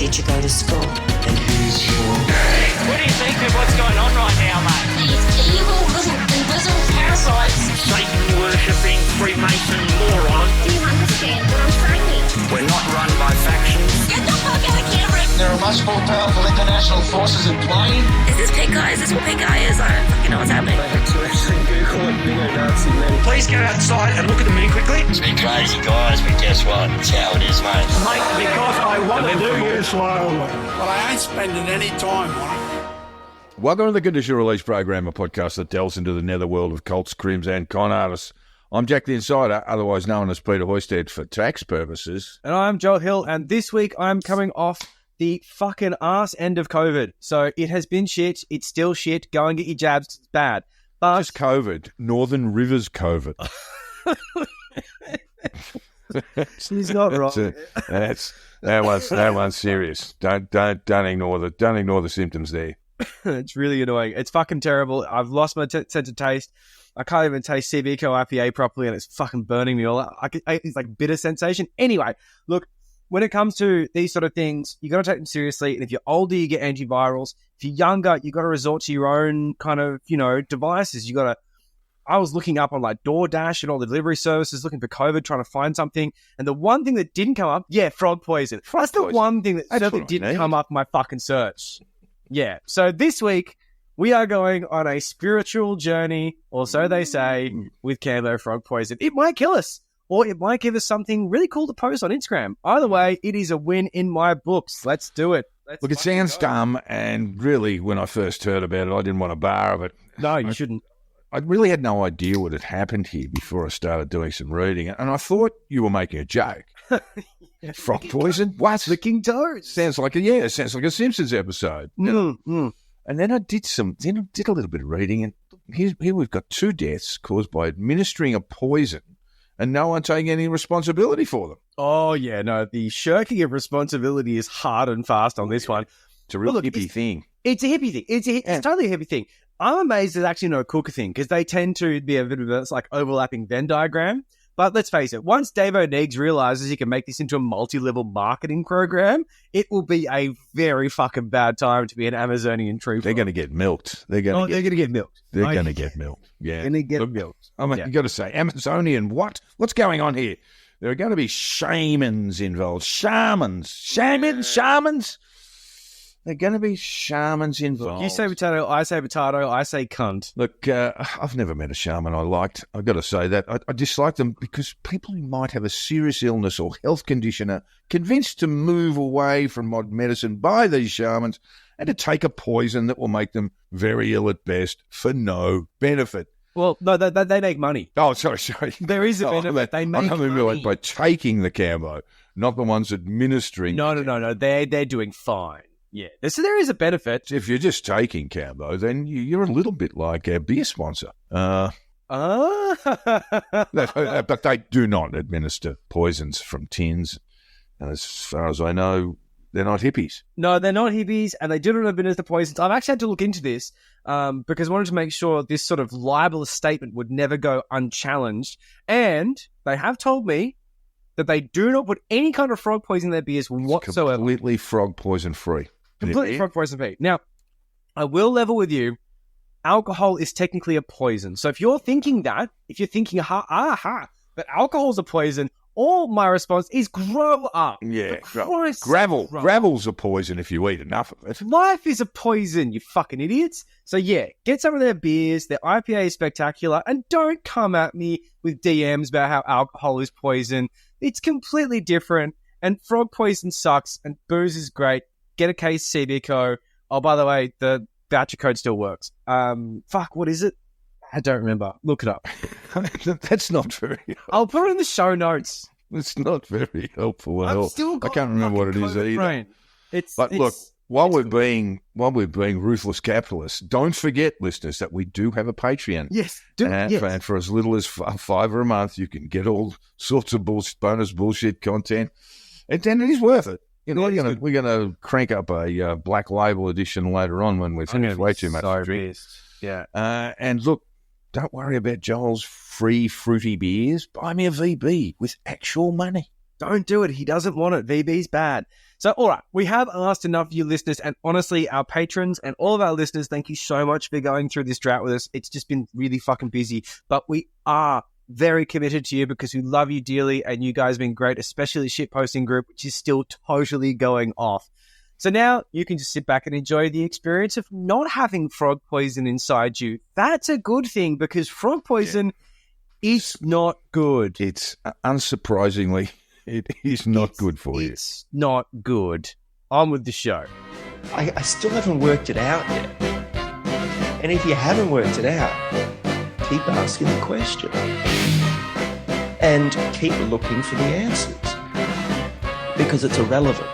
teacher go to school? What do you think of what's going on right now, mate? These evil little invisible parasites. Satan-worshipping Freemason moron. Do you understand what I'm saying? We're not run by factions. Get the fuck out of camera! There are much more powerful international forces in play. Is this pink guy? Is this what pink guy is? I don't fucking know what's happening. Please go outside and look at the moon quickly. It's been crazy, guys, but guess what? It's how it is, mate. Mate, because I want to do you slowly. Well, I ain't spending any time on it. Welcome to the Condition Release Program, a podcast that delves into the netherworld of cults, crims, and con artists. I'm Jack the Insider, otherwise known as Peter Hoysted for tax purposes. And I'm Joel Hill, and this week I'm coming off the fucking arse end of COVID. So it has been shit. It's still shit. Go and get your jabs. It's bad. But Just COVID. Northern Rivers COVID. she's not wrong. That one's serious. Don't ignore the symptoms there. It's really annoying. It's fucking terrible. I've lost my sense of taste. I can't even taste CBCO IPA properly, and it's fucking burning me all out. It's like bitter sensation. Anyway, look, when it comes to these sort of things, you got to take them seriously. And if you're older, you get antivirals. If you're younger, you got to resort to your own kind of, devices. I was looking up on like DoorDash and all the delivery services, looking for COVID, trying to find something. And the one thing that didn't come up, frog poison. That's the one thing that certainly didn't come up in my fucking search. Yeah. So this week, we are going on a spiritual journey, or so they say, with Kambo frog poison. It might kill us, or it might give us something really cool to post on Instagram. Either way, it is a win in my books. Let's do it. Look, it sounds dumb, and really, when I first heard about it, I didn't want to bar of it. No, you shouldn't. I really had no idea what had happened here before I started doing some reading, and I thought you were making a joke. Frog poison? What? Licking toes. Sounds like a Simpsons episode. And then I did a little bit of reading, and here we've got 2 deaths caused by administering a poison, and no one taking any responsibility for them. Oh, yeah, no, the shirking of responsibility is hard and fast on this one. It's a real hippie thing. It's a hippie thing. It's totally a hippie thing. I'm amazed it's actually not a cooker thing, because they tend to be a bit of a overlapping Venn diagram. But let's face it, once Dave O'Neiggs realizes he can make this into a multi-level marketing program, it will be a very fucking bad time to be an Amazonian trooper. They're going to get milked. They're going to get milked. They're going to get milked. Yeah. They're going to get milked. I mean, you got to say, Amazonian, what? What's going on here? There are going to be shamans involved. Shamans. They're going to be shamans involved. You say potato, I say cunt. Look, I've never met a shaman I liked. I've got to say that. I dislike them because people who might have a serious illness or health condition are convinced to move away from modern medicine by these shamans and to take a poison that will make them very ill at best for no benefit. Well, no, they make money. Oh, sorry. There is a benefit. They make money. By taking the Kambo, not the ones administering. No. They're doing fine. Yeah. So there is a benefit. If you're just taking Kambo, then you're a little bit like a beer sponsor. But they do not administer poisons from tins. And as far as I know, they're not hippies. No, they're not hippies, and they do not administer poisons. I've actually had to look into this because I wanted to make sure this sort of libelous statement would never go unchallenged. And they have told me that they do not put any kind of frog poison in their beers whatsoever. Completely frog poison free. Completely frog poison free. Now, I will level with you. Alcohol is technically a poison. So if you're thinking that, but alcohol's a poison, all my response is grow up. Yeah. Gravel's a poison if you eat enough of it. Life is a poison, you fucking idiots. So yeah, get some of their beers. Their IPA is spectacular. And don't come at me with DMs about how alcohol is poison. It's completely different. And frog poison sucks. And booze is great. Get a case CBCO. Oh, by the way, the voucher code still works. What is it? I don't remember. Look it up. That's not very helpful. I'll put it in the show notes. It's not very helpful at all. I can't remember what it is either. Look, while we're being ruthless capitalists, don't forget, listeners, that we do have a Patreon. Yes, And for as little as $5 a month, you can get all sorts of bonus bullshit content, and it is worth it. We're gonna crank up a black label edition later on when we've finished way too much to drink. Yeah. And look, don't worry about Joel's free fruity beers. Buy me a VB with actual money. Don't do it. He doesn't want it. VB's bad. So, all right, we have asked enough of you listeners, and honestly, our patrons and all of our listeners, thank you so much for going through this drought with us. It's just been really fucking busy, but we are very committed to you because we love you dearly, and you guys have been great, especially the shitposting group, which is still totally going off. So now you can just sit back and enjoy the experience of not having frog poison inside you. That's a good thing because frog poison is not good. It's unsurprisingly, it is not good for you. It's not good. On with the show. I still haven't worked it out yet. And if you haven't worked it out, keep asking the question. And keep looking for the answers. Because it's irrelevant.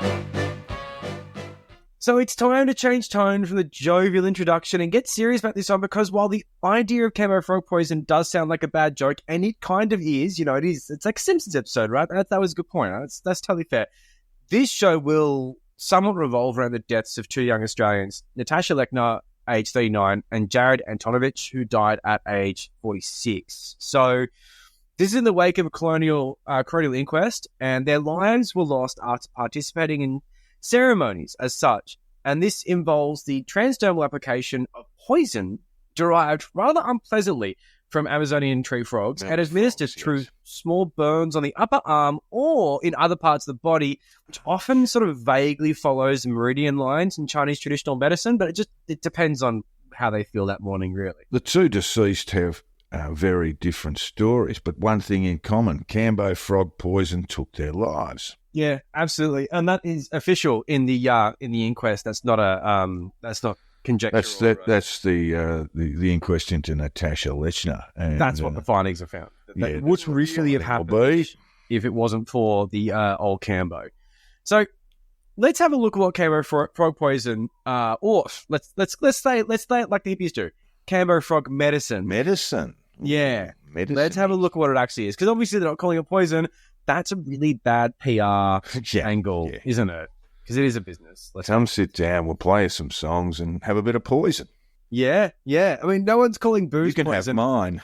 So it's time to change tone from the jovial introduction and get serious about this one because while the idea of Kambo frog poison does sound like a bad joke, and it kind of is, it is. It's like a Simpsons episode, right? That was a good point. That's totally fair. This show will somewhat revolve around the deaths of two young Australians, Natasha Lechner, age 39, and Jared Antonovich, who died at age 46. So this is in the wake of a colonial inquest, and their lives were lost after participating in ceremonies as such, and this involves the transdermal application of poison derived rather unpleasantly from Amazonian tree frogs and administered through small burns on the upper arm or in other parts of the body, which often sort of vaguely follows meridian lines in Chinese traditional medicine, but it depends on how they feel that morning, really. The two deceased have very different stories, but one thing in common: Kambo frog poison took their lives. Yeah, absolutely, and that is official in the inquest. That's not conjecture. That's the inquest into Natasha Lechner. And that's what the findings have found. That yeah, would really have happened if it wasn't for the old Kambo. So let's have a look at what Kambo frog poison, or let's say it like the hippies do, Kambo frog medicine. Medicine. Yeah. Medicine. Let's have a look at what it actually is, because obviously they're not calling it poison. That's a really bad PR angle, isn't it? Because it is a business. Come sit down. We'll play some songs and have a bit of poison. Yeah. I mean, no one's calling booze poison. You can have mine.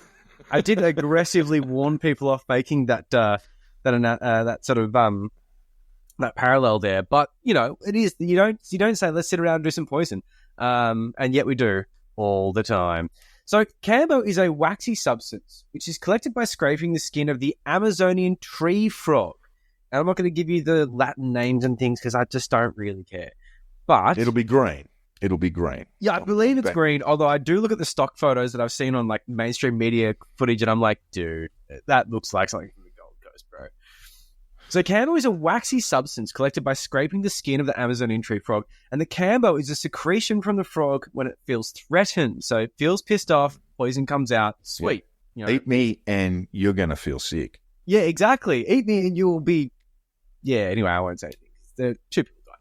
I did aggressively warn people off making that sort of that parallel there, but it is. You don't say let's sit around and do some poison, and yet we do all the time. So Kambo is a waxy substance which is collected by scraping the skin of the Amazonian tree frog. And I'm not going to give you the Latin names and things because I just don't really care. But it'll be green. Yeah, I believe it's green, although I do look at the stock photos that I've seen on like mainstream media footage and I'm like, dude, that looks like something from the Gold Coast, bro. So Kambo is a waxy substance collected by scraping the skin of the Amazonian tree frog, and the Kambo is a secretion from the frog when it feels threatened. So it feels pissed off, poison comes out, sweet. Yeah. Eat me and you're going to feel sick. Yeah, exactly. Eat me and you will be... Yeah, anyway, I won't say anything. The two people die.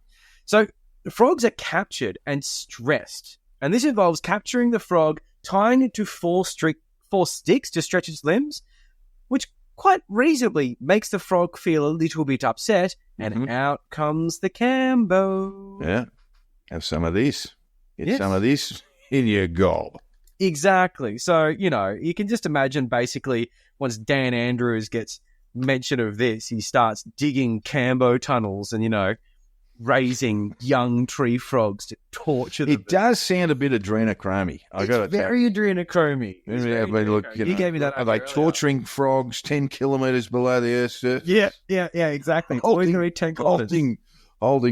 So the frogs are captured and stressed, and this involves capturing the frog, tying it to four sticks to stretch its limbs, which quite reasonably makes the frog feel a little bit upset, and out comes the Kambo. Yeah. Have some of this. Get some of this in your gob. Exactly. So, you can just imagine basically once Dan Andrews gets mention of this, he starts digging Kambo tunnels and, raising young tree frogs to torture them. It does sound a bit adrenochrome. I got it. Very adrenochrome. You gave me that. Are they torturing frogs 10 kilometres below the Earth's surface? Yeah, exactly. Holding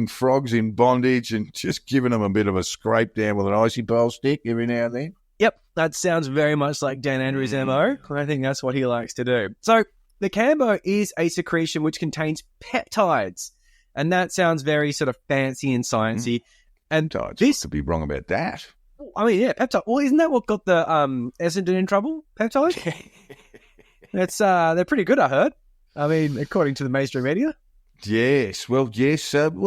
frogs in bondage and just giving them a bit of a scrape down with an icy pole stick every now and then. Yep, that sounds very much like Dan Andrews' MO. I think that's what he likes to do. So the Kambo is a secretion which contains peptides. And that sounds very sort of fancy and sciencey. And this could be wrong about that. I mean, yeah, peptide. Well, isn't that what got the Essendon in trouble? Peptides? That's they're pretty good, I heard. I mean, according to the mainstream media. Yes. Well,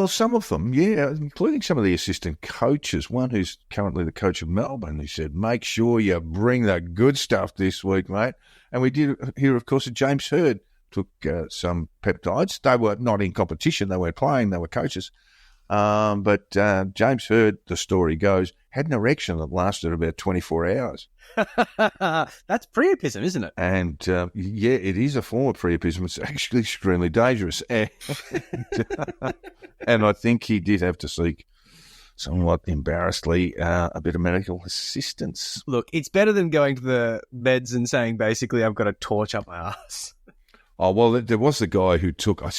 some of them, including some of the assistant coaches. One who's currently the coach of Melbourne, he said, make sure you bring the good stuff this week, mate. And we did hear, of course, that James Hird took some peptides. They were not in competition. They weren't playing. They were coaches. But James Hird, the story goes, had an erection that lasted about 24 hours. That's priapism, isn't it? And, yeah, it is a form of priapism. It's actually extremely dangerous. And I think he did have to seek, somewhat embarrassedly, a bit of medical assistance. Look, it's better than going to the meds and saying, basically, I've got a torch up my ass. Oh, well, there was the guy who took 28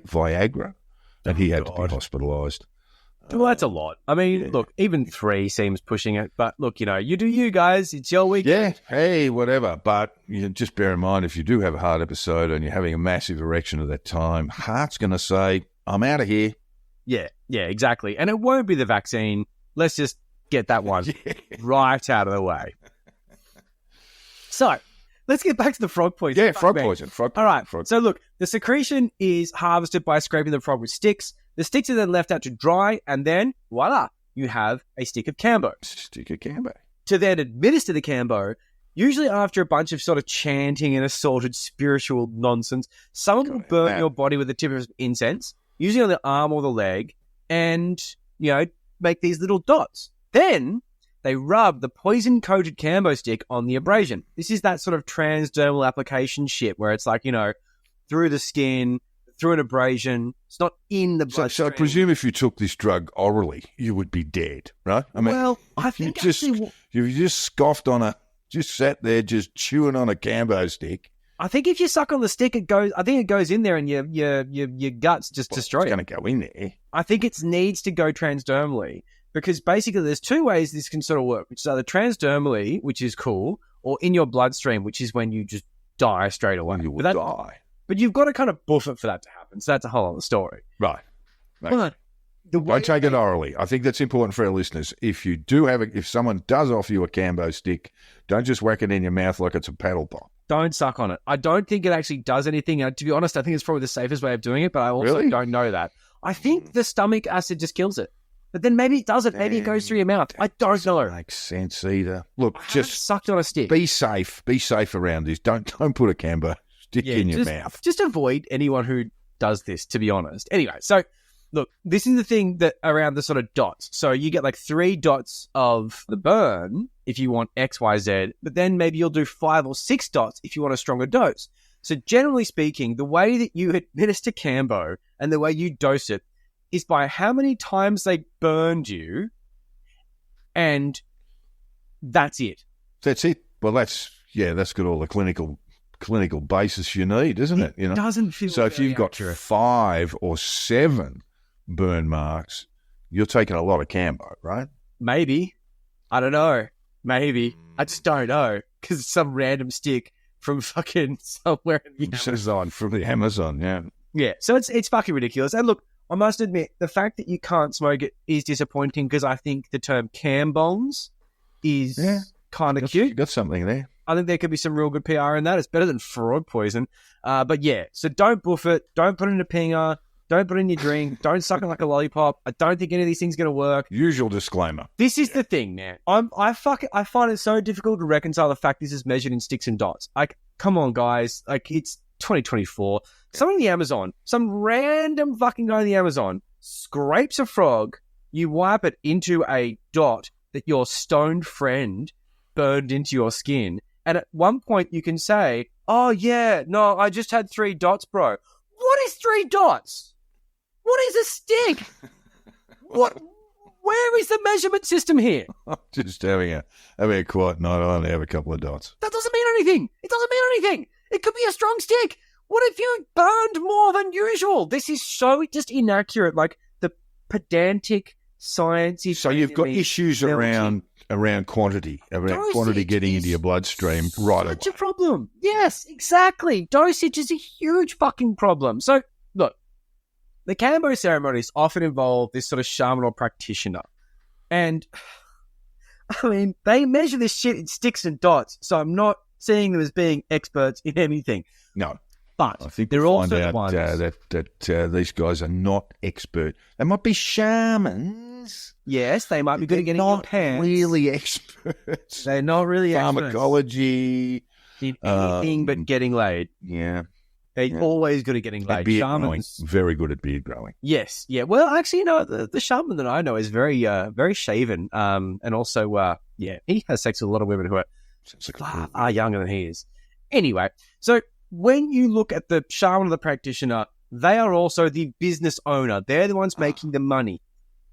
Viagra, and he had to be hospitalised. Well, that's a lot. I mean, look, even 3 seems pushing it. But look, you do you guys. It's your week. Yeah, hey, whatever. But just bear in mind, if you do have a heart episode and you're having a massive erection at that time, heart's going to say, I'm out of here. Yeah, exactly. And it won't be the vaccine. Let's just get that one right out of the way. So, let's get back to the frog poison. Yeah, frog poison. All right. So look, the secretion is harvested by scraping the frog with sticks. The sticks are then left out to dry, and then, voila, you have a stick of Kambo. Stick of Kambo. To then administer the Kambo, usually after a bunch of sort of chanting and assorted spiritual nonsense, someone will burn your body with a tip of incense, usually on the arm or the leg, and, make these little dots. Then they rub the poison-coated Kambo stick on the abrasion. This is that sort of transdermal application shit where it's like, through the skin, through an abrasion. It's not in the bloodstream. So I presume if you took this drug orally, you would be dead, right? I mean, I think you just scoffed on just sat there just chewing on a Kambo stick. I think if you suck on the stick, it goes in there and your guts just destroy it. It's going to go in there. I think it needs to go transdermally because basically there's 2 ways this can sort of work, which is either transdermally, which is cool, or in your bloodstream, which is when you just die straight away. You will die. But you've got to kind of buff it for that to happen. So that's a whole other story. Right. But don't take it orally. I think that's important for our listeners. If you do if someone does offer you a Kambo stick, don't just whack it in your mouth like it's a paddle pop. Don't suck on it. I don't think it actually does anything. To be honest, I think it's probably the safest way of doing it, but I also don't know that. I think the stomach acid just kills it. But then maybe it doesn't. Maybe it goes through your mouth. I don't know. Doesn't make sense either. Look, just sucked on a stick. Be safe. Be safe around this. Don't put a Kambo stick in your mouth. Just avoid anyone who does this, to be honest. Anyway, so look, this is the thing that around the sort of dots. So you get like 3 dots of the burn if you want X, Y, Z, but then maybe you'll do 5 or 6 dots if you want a stronger dose. So generally speaking, the way that you administer Kambo and the way you dose it is by how many times they burned you, and that's it. That's it. Well, that's got all the clinical basis you need, isn't it? It doesn't feel so. If you've got 5 or 7 burn marks, you're taking a lot of Kambo, right? Maybe. I don't know. Maybe. I just don't know because it's some random stick from fucking somewhere in the Amazon. From the Amazon, yeah. Yeah. So it's fucking ridiculous. And look, I must admit, the fact that you can't smoke it is disappointing because I think the term Kamboms is kind of cute. You got something there. I think there could be some real good PR in that. It's better than frog poison. But yeah, so don't buff it. Don't put it in a pinger. Don't put it in your drink. Don't suck it like a lollipop. I don't think any of these things are going to work. Usual disclaimer. This is the thing, man. I find it so difficult to reconcile the fact this is measured in sticks and dots. Like, come on, guys. Like, it's 2024. Someone in the Amazon, some random fucking guy in the Amazon scrapes a frog. You wipe it into a dot that your stoned friend burned into your skin. And at one point you can say, oh yeah, no, I just had 3 dots, bro. What is 3 dots? What is a stick? What? Where is the measurement system here? I'm just having a quiet night. I only have a couple of dots. That doesn't mean anything. It doesn't mean anything. It could be a strong stick. What if you burned more than usual? This is so just inaccurate. Like the pedantic sciencey. So you've got issues around quantity, quantity getting into your bloodstream right away. Such a problem. Yes, exactly. Dosage is a huge fucking problem. So look, the Kambo ceremonies often involve this sort of shaman or practitioner. And I mean, they measure this shit in sticks and dots. So I'm not seeing them as being experts in anything. No. But I think they're we'll find also out ones that these guys are not expert. They might be shamans. Yes, they might be good at getting your pants. Really experts. They're not really Pharmacology. experts in anything but getting laid. Yeah. They're always good at getting And laid. beard growing. Shamans, Very good at beard growing. yes, yeah. Well, actually, the shaman that I know is very shaven. And also, he has sex with a lot of women who are Sounds like a far younger than he is. Anyway, so when you look at the shaman or the practitioner, they are also the business owner. They're the ones making the money.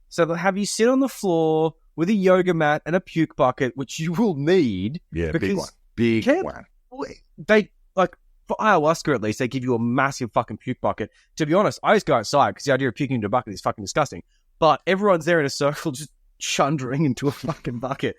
So they'll have you sit on the floor with a yoga mat and a puke bucket, which you will need. Yeah, big because one. Big Can't- one. They, like, for ayahuasca at least, they give you a massive fucking puke bucket. To be honest, I just go outside because the idea of puking into a bucket is fucking disgusting. But everyone's there in a circle just chundering into a fucking bucket.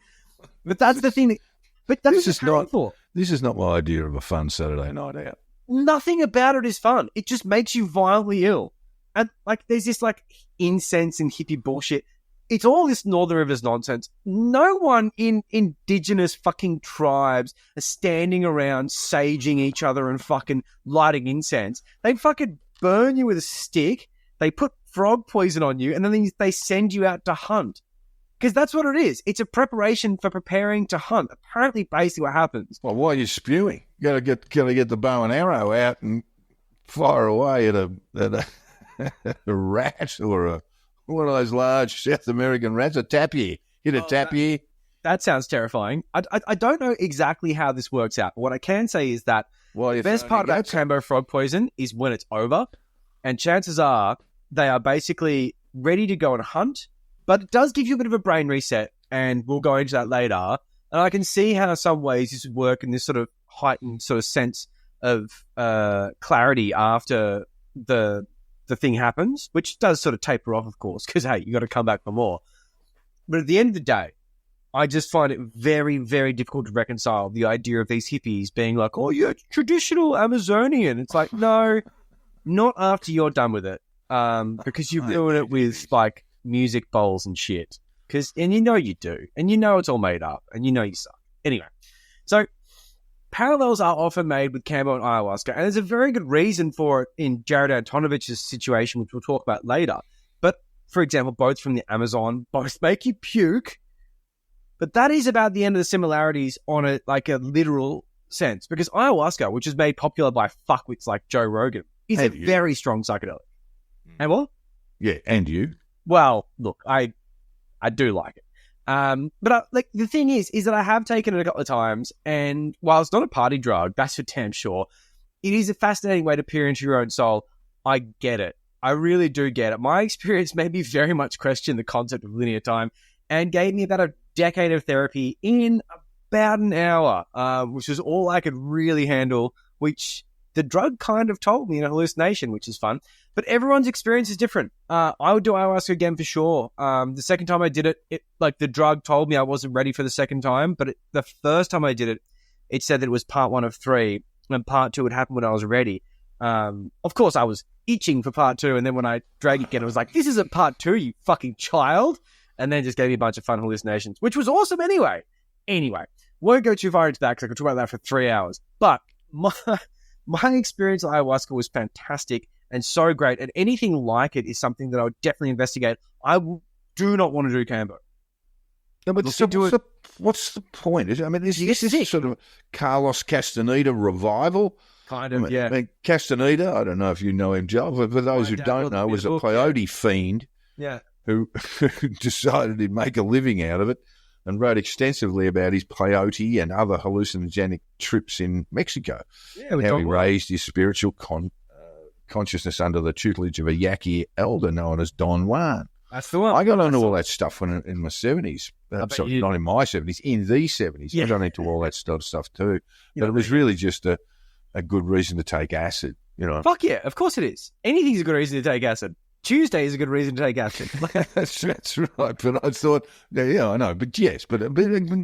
But that's the thing. But that's This what is you're paying not- for. This is not my idea of a fun Saturday night out. Nothing about it is fun. It just makes you violently ill. And, like, there's this, like, incense and hippie bullshit. It's all this Northern Rivers nonsense. No one in indigenous fucking tribes are standing around saging each other and fucking lighting incense. They fucking burn you with a stick. They put frog poison on you, and then they send you out to hunt. Because that's what it is. It's a preparation for preparing to hunt. Apparently, basically what happens. Well, why are you spewing? Gotta get the bow and arrow out and fire away at a rat or one of those large South American rats, a tapir. Hit a tapir. That sounds terrifying. I don't know exactly how this works out. But what I can say is that Well, the best part about Kambo frog poison is when it's over, and chances are they are basically ready to go and hunt, but it does give you a bit of a brain reset, and we'll go into that later. And I can see how in some ways this would work in this sort of heightened sort of sense of clarity after the thing happens, which does sort of taper off, of course, because, hey, you got to come back for more. But at the end of the day, I just find it very, very difficult to reconcile the idea of these hippies being like, oh, you're traditional Amazonian. It's like, no, not after you're done with it, because you're doing it with, like, music bowls and shit. And you know you do. And you know it's all made up. And you know you suck. Anyway, so parallels are often made with Kambo and ayahuasca, and there's a very good reason for it in Jared Antonovich's situation, which we'll talk about later. But, for example, both from the Amazon, both make you puke. But that is about the end of the similarities on a literal sense, because ayahuasca, which is made popular by fuckwits like Joe Rogan, is a very strong psychedelic. And what? Yeah, and you. Well, look, I do like it. But the thing is that I have taken it a couple of times, and while it's not a party drug, that's for damn sure, it is a fascinating way to peer into your own soul. I get it. I really do get it. My experience made me very much question the concept of linear time and gave me about a decade of therapy in about an hour, which was all I could really handle, which the drug kind of told me in a hallucination, which is fun. But everyone's experience is different. I would do ayahuasca again for sure. The second time I did it, the drug told me I wasn't ready for the second time. But the first time I did it, it said that it was part 1 of 3, and part 2 would happen when I was ready. Of course, I was itching for part 2, and then when I drank it again, it was like, this isn't part 2, you fucking child. And then just gave me a bunch of fun hallucinations, which was awesome anyway. Anyway, won't go too far into that because I could talk about that for 3 hours. But my experience with ayahuasca was fantastic and so great, and anything like it is something that I would definitely investigate. I do not want to do Kambo. No, but so what's the point? Is this sort of Carlos Castaneda revival? Kind of, yeah. I mean, Castaneda, I don't know if you know him, Joe, but for those who don't know, was a peyote fiend who decided he'd make a living out of it and wrote extensively about his peyote and other hallucinogenic trips in Mexico. Yeah, how he raised his spiritual consciousness under the tutelage of a Yaqui elder known as Don Juan. That's the one. I got into all that stuff in my 70s. Sorry, not in my 70s, in the 70s. Yeah. I got into all that stuff too. But it was really just a good reason to take acid, you know. Fuck yeah, of course it is. Anything's a good reason to take acid. Tuesday is a good reason to take acid. That's right. But I thought, yeah, I know. But yes, but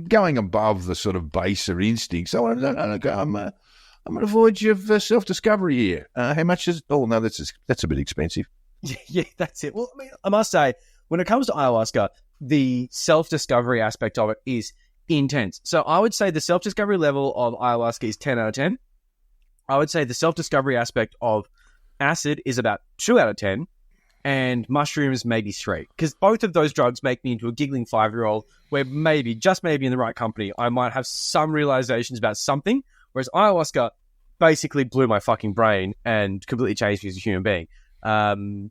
going above the sort of baser instincts, I'm going to avoid your self-discovery here. How much is? Oh no, that's a bit expensive. Yeah, that's it. Well, I mean, I must say, when it comes to ayahuasca, the self-discovery aspect of it is intense. So I would say the self-discovery level of ayahuasca is 10 out of 10. I would say the self-discovery aspect of acid is about 2 out of 10. And mushrooms maybe 3, because both of those drugs make me into a giggling 5-year-old where maybe, just maybe in the right company, I might have some realizations about something, whereas ayahuasca, basically blew my fucking brain and completely changed me as a human being.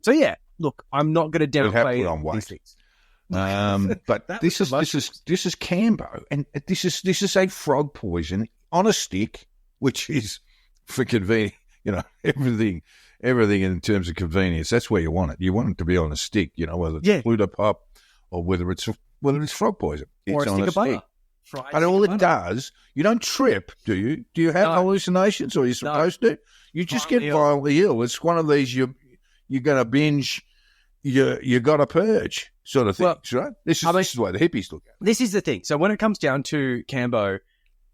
So yeah, look, I'm not going to downplay put on weight. these things. But this is Kambo, and this is a frog poison on a stick, which is for convenience. You know, everything in terms of convenience. That's where you want it. You want it to be on a stick. You know, whether it's Plutopop or whether it's frog poison. Or It's a on stick of butter. stick. And all it does, you don't trip, do you? Do you have hallucinations, or are you supposed to? You just get violently ill. It's one of these you're going to binge. You got to purge sort of things, right? This is the way the hippies look at it. This is the thing. So when it comes down to Kambo,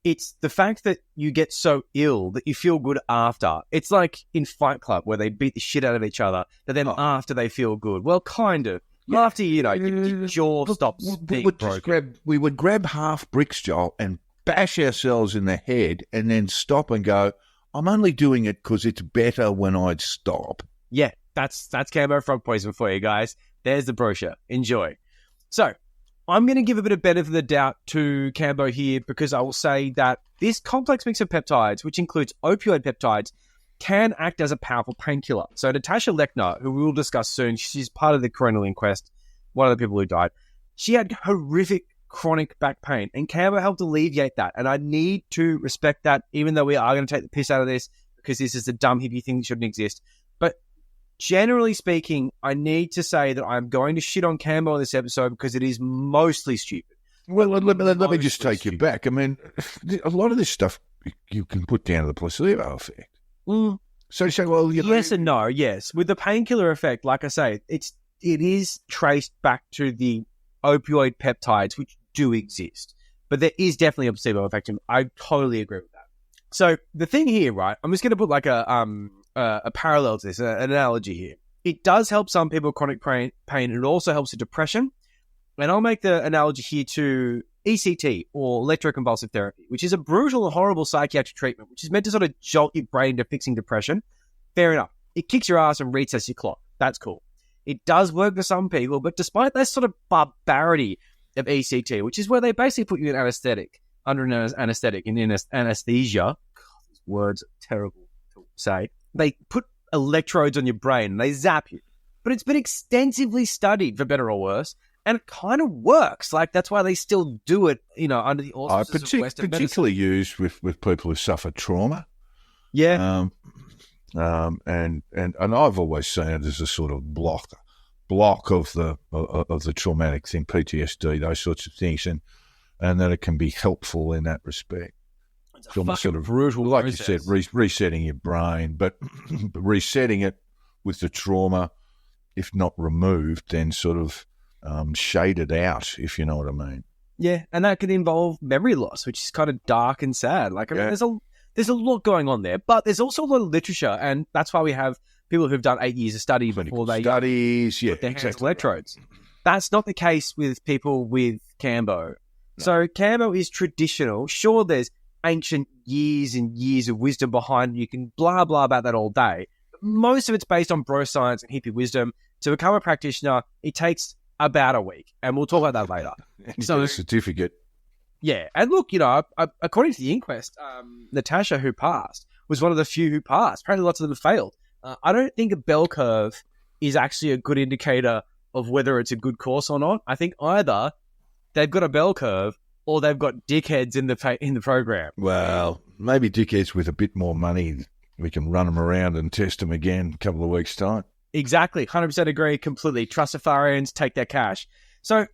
it's the fact that you get so ill that you feel good after. It's like in Fight Club where they beat the shit out of each other, but then after they feel good. Well, kind of. Yeah. After, your jaw stops being broken. We would grab half bricks, Joel, and bash ourselves in the head and then stop and go, I'm only doing it because it's better when I'd stop. Yeah, that's Kambo frog poison for you guys. There's the brochure. Enjoy. So, I'm going to give a bit of benefit of the doubt to Kambo here because I will say that this complex mix of peptides, which includes opioid peptides, can act as a powerful painkiller. So Natasha Lechner, who we will discuss soon, she's part of the coronial inquest, one of the people who died. She had horrific chronic back pain, and Kambo helped alleviate that. And I need to respect that, even though we are going to take the piss out of this because this is a dumb hippie thing that shouldn't exist. But generally speaking, I need to say that I'm going to shit on Kambo in this episode because it is mostly stupid. Well, let me just take you back. I mean, a lot of this stuff you can put down to the placebo effect. So you say, well, yes and no. Yes, with the painkiller effect, like I say, it is traced back to the opioid peptides, which do exist, but there is definitely a placebo effect. And I totally agree with that. So the thing here, right? I'm just going to put like a parallel to this, an analogy here. It does help some people with chronic pain, and it also helps with depression. And I'll make the analogy here to ECT, or electroconvulsive therapy, which is a brutal and horrible psychiatric treatment, which is meant to sort of jolt your brain into fixing depression. Fair enough. It kicks your ass and resets your clock. That's cool. It does work for some people, but despite that sort of barbarity of ECT, which is where they basically put you in anesthetic, under an anesthetic, in anesthesia. God, these words are terrible to say. They put electrodes on your brain and they zap you. But it's been extensively studied, for better or worse, and it kind of works. Like, that's why they still do it, under the auspices of Western particularly medicine. used with people who suffer trauma. Yeah. And I've always seen it as a sort of block of the traumatic thing, PTSD, those sorts of things, and that it can be helpful in that respect. It's a sort of brutal like process. you said, resetting your brain, but resetting it with the trauma, if not removed, then sort of shaded out, if you know what I mean. Yeah, and that could involve memory loss, which is kind of dark and sad. Like, I mean, there's a lot going on there, but there's also a lot of literature, and that's why we have people who've done 8 years of study before they put their hands on electrodes. That's not the case with people with Kambo. No. So Kambo is traditional. Sure, there's ancient years and years of wisdom behind it. You can blah, blah about that all day. But most of it's based on bro science and hippie wisdom. To become a practitioner, it takes about a week, and we'll talk about that later. So a certificate. Yeah, and look, according to the inquest, Natasha, who passed, was one of the few who passed. Apparently lots of them have failed. I don't think a bell curve is actually a good indicator of whether it's a good course or not. I think either they've got a bell curve or they've got dickheads in the program. Well, maybe dickheads with a bit more money. We can run them around and test them again a couple of weeks' time. Exactly. 100% agree completely. Trustafarians take their cash. So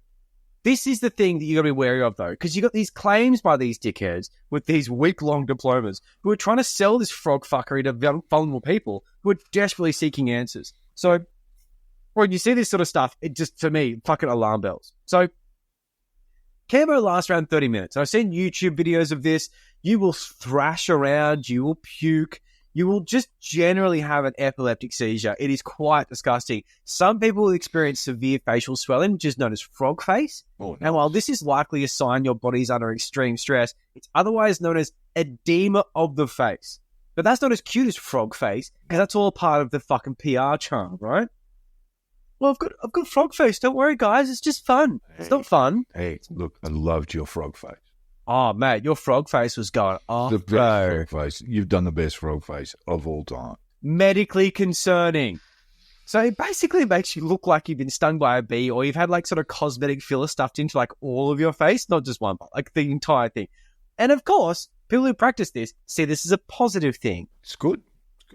this is the thing that you got to be wary of, though, because you got these claims by these dickheads with these week-long diplomas who are trying to sell this frog fuckery to vulnerable people who are desperately seeking answers. So when you see this sort of stuff, it just, for me, fucking alarm bells. So Kambo lasts around 30 minutes. I've seen YouTube videos of this. You will thrash around. You will puke. You will just generally have an epileptic seizure. It is quite disgusting. Some people will experience severe facial swelling, which is known as frog face. Oh, no. And while this is likely a sign your body's under extreme stress, it's otherwise known as edema of the face. But that's not as cute as frog face, because that's all part of the fucking PR charm, right? Well, I've got frog face. Don't worry, guys. It's just fun. It's not fun. Hey, look, I loved your frog face. Oh, mate, your frog face was going off, The best bro. frog face. You've done the best frog face of all time. Medically concerning. So it basically makes you look like you've been stung by a bee, or you've had like sort of cosmetic filler stuffed into like all of your face, not just one part, like the entire thing. And of course, people who practice this see this as a positive thing. It's good.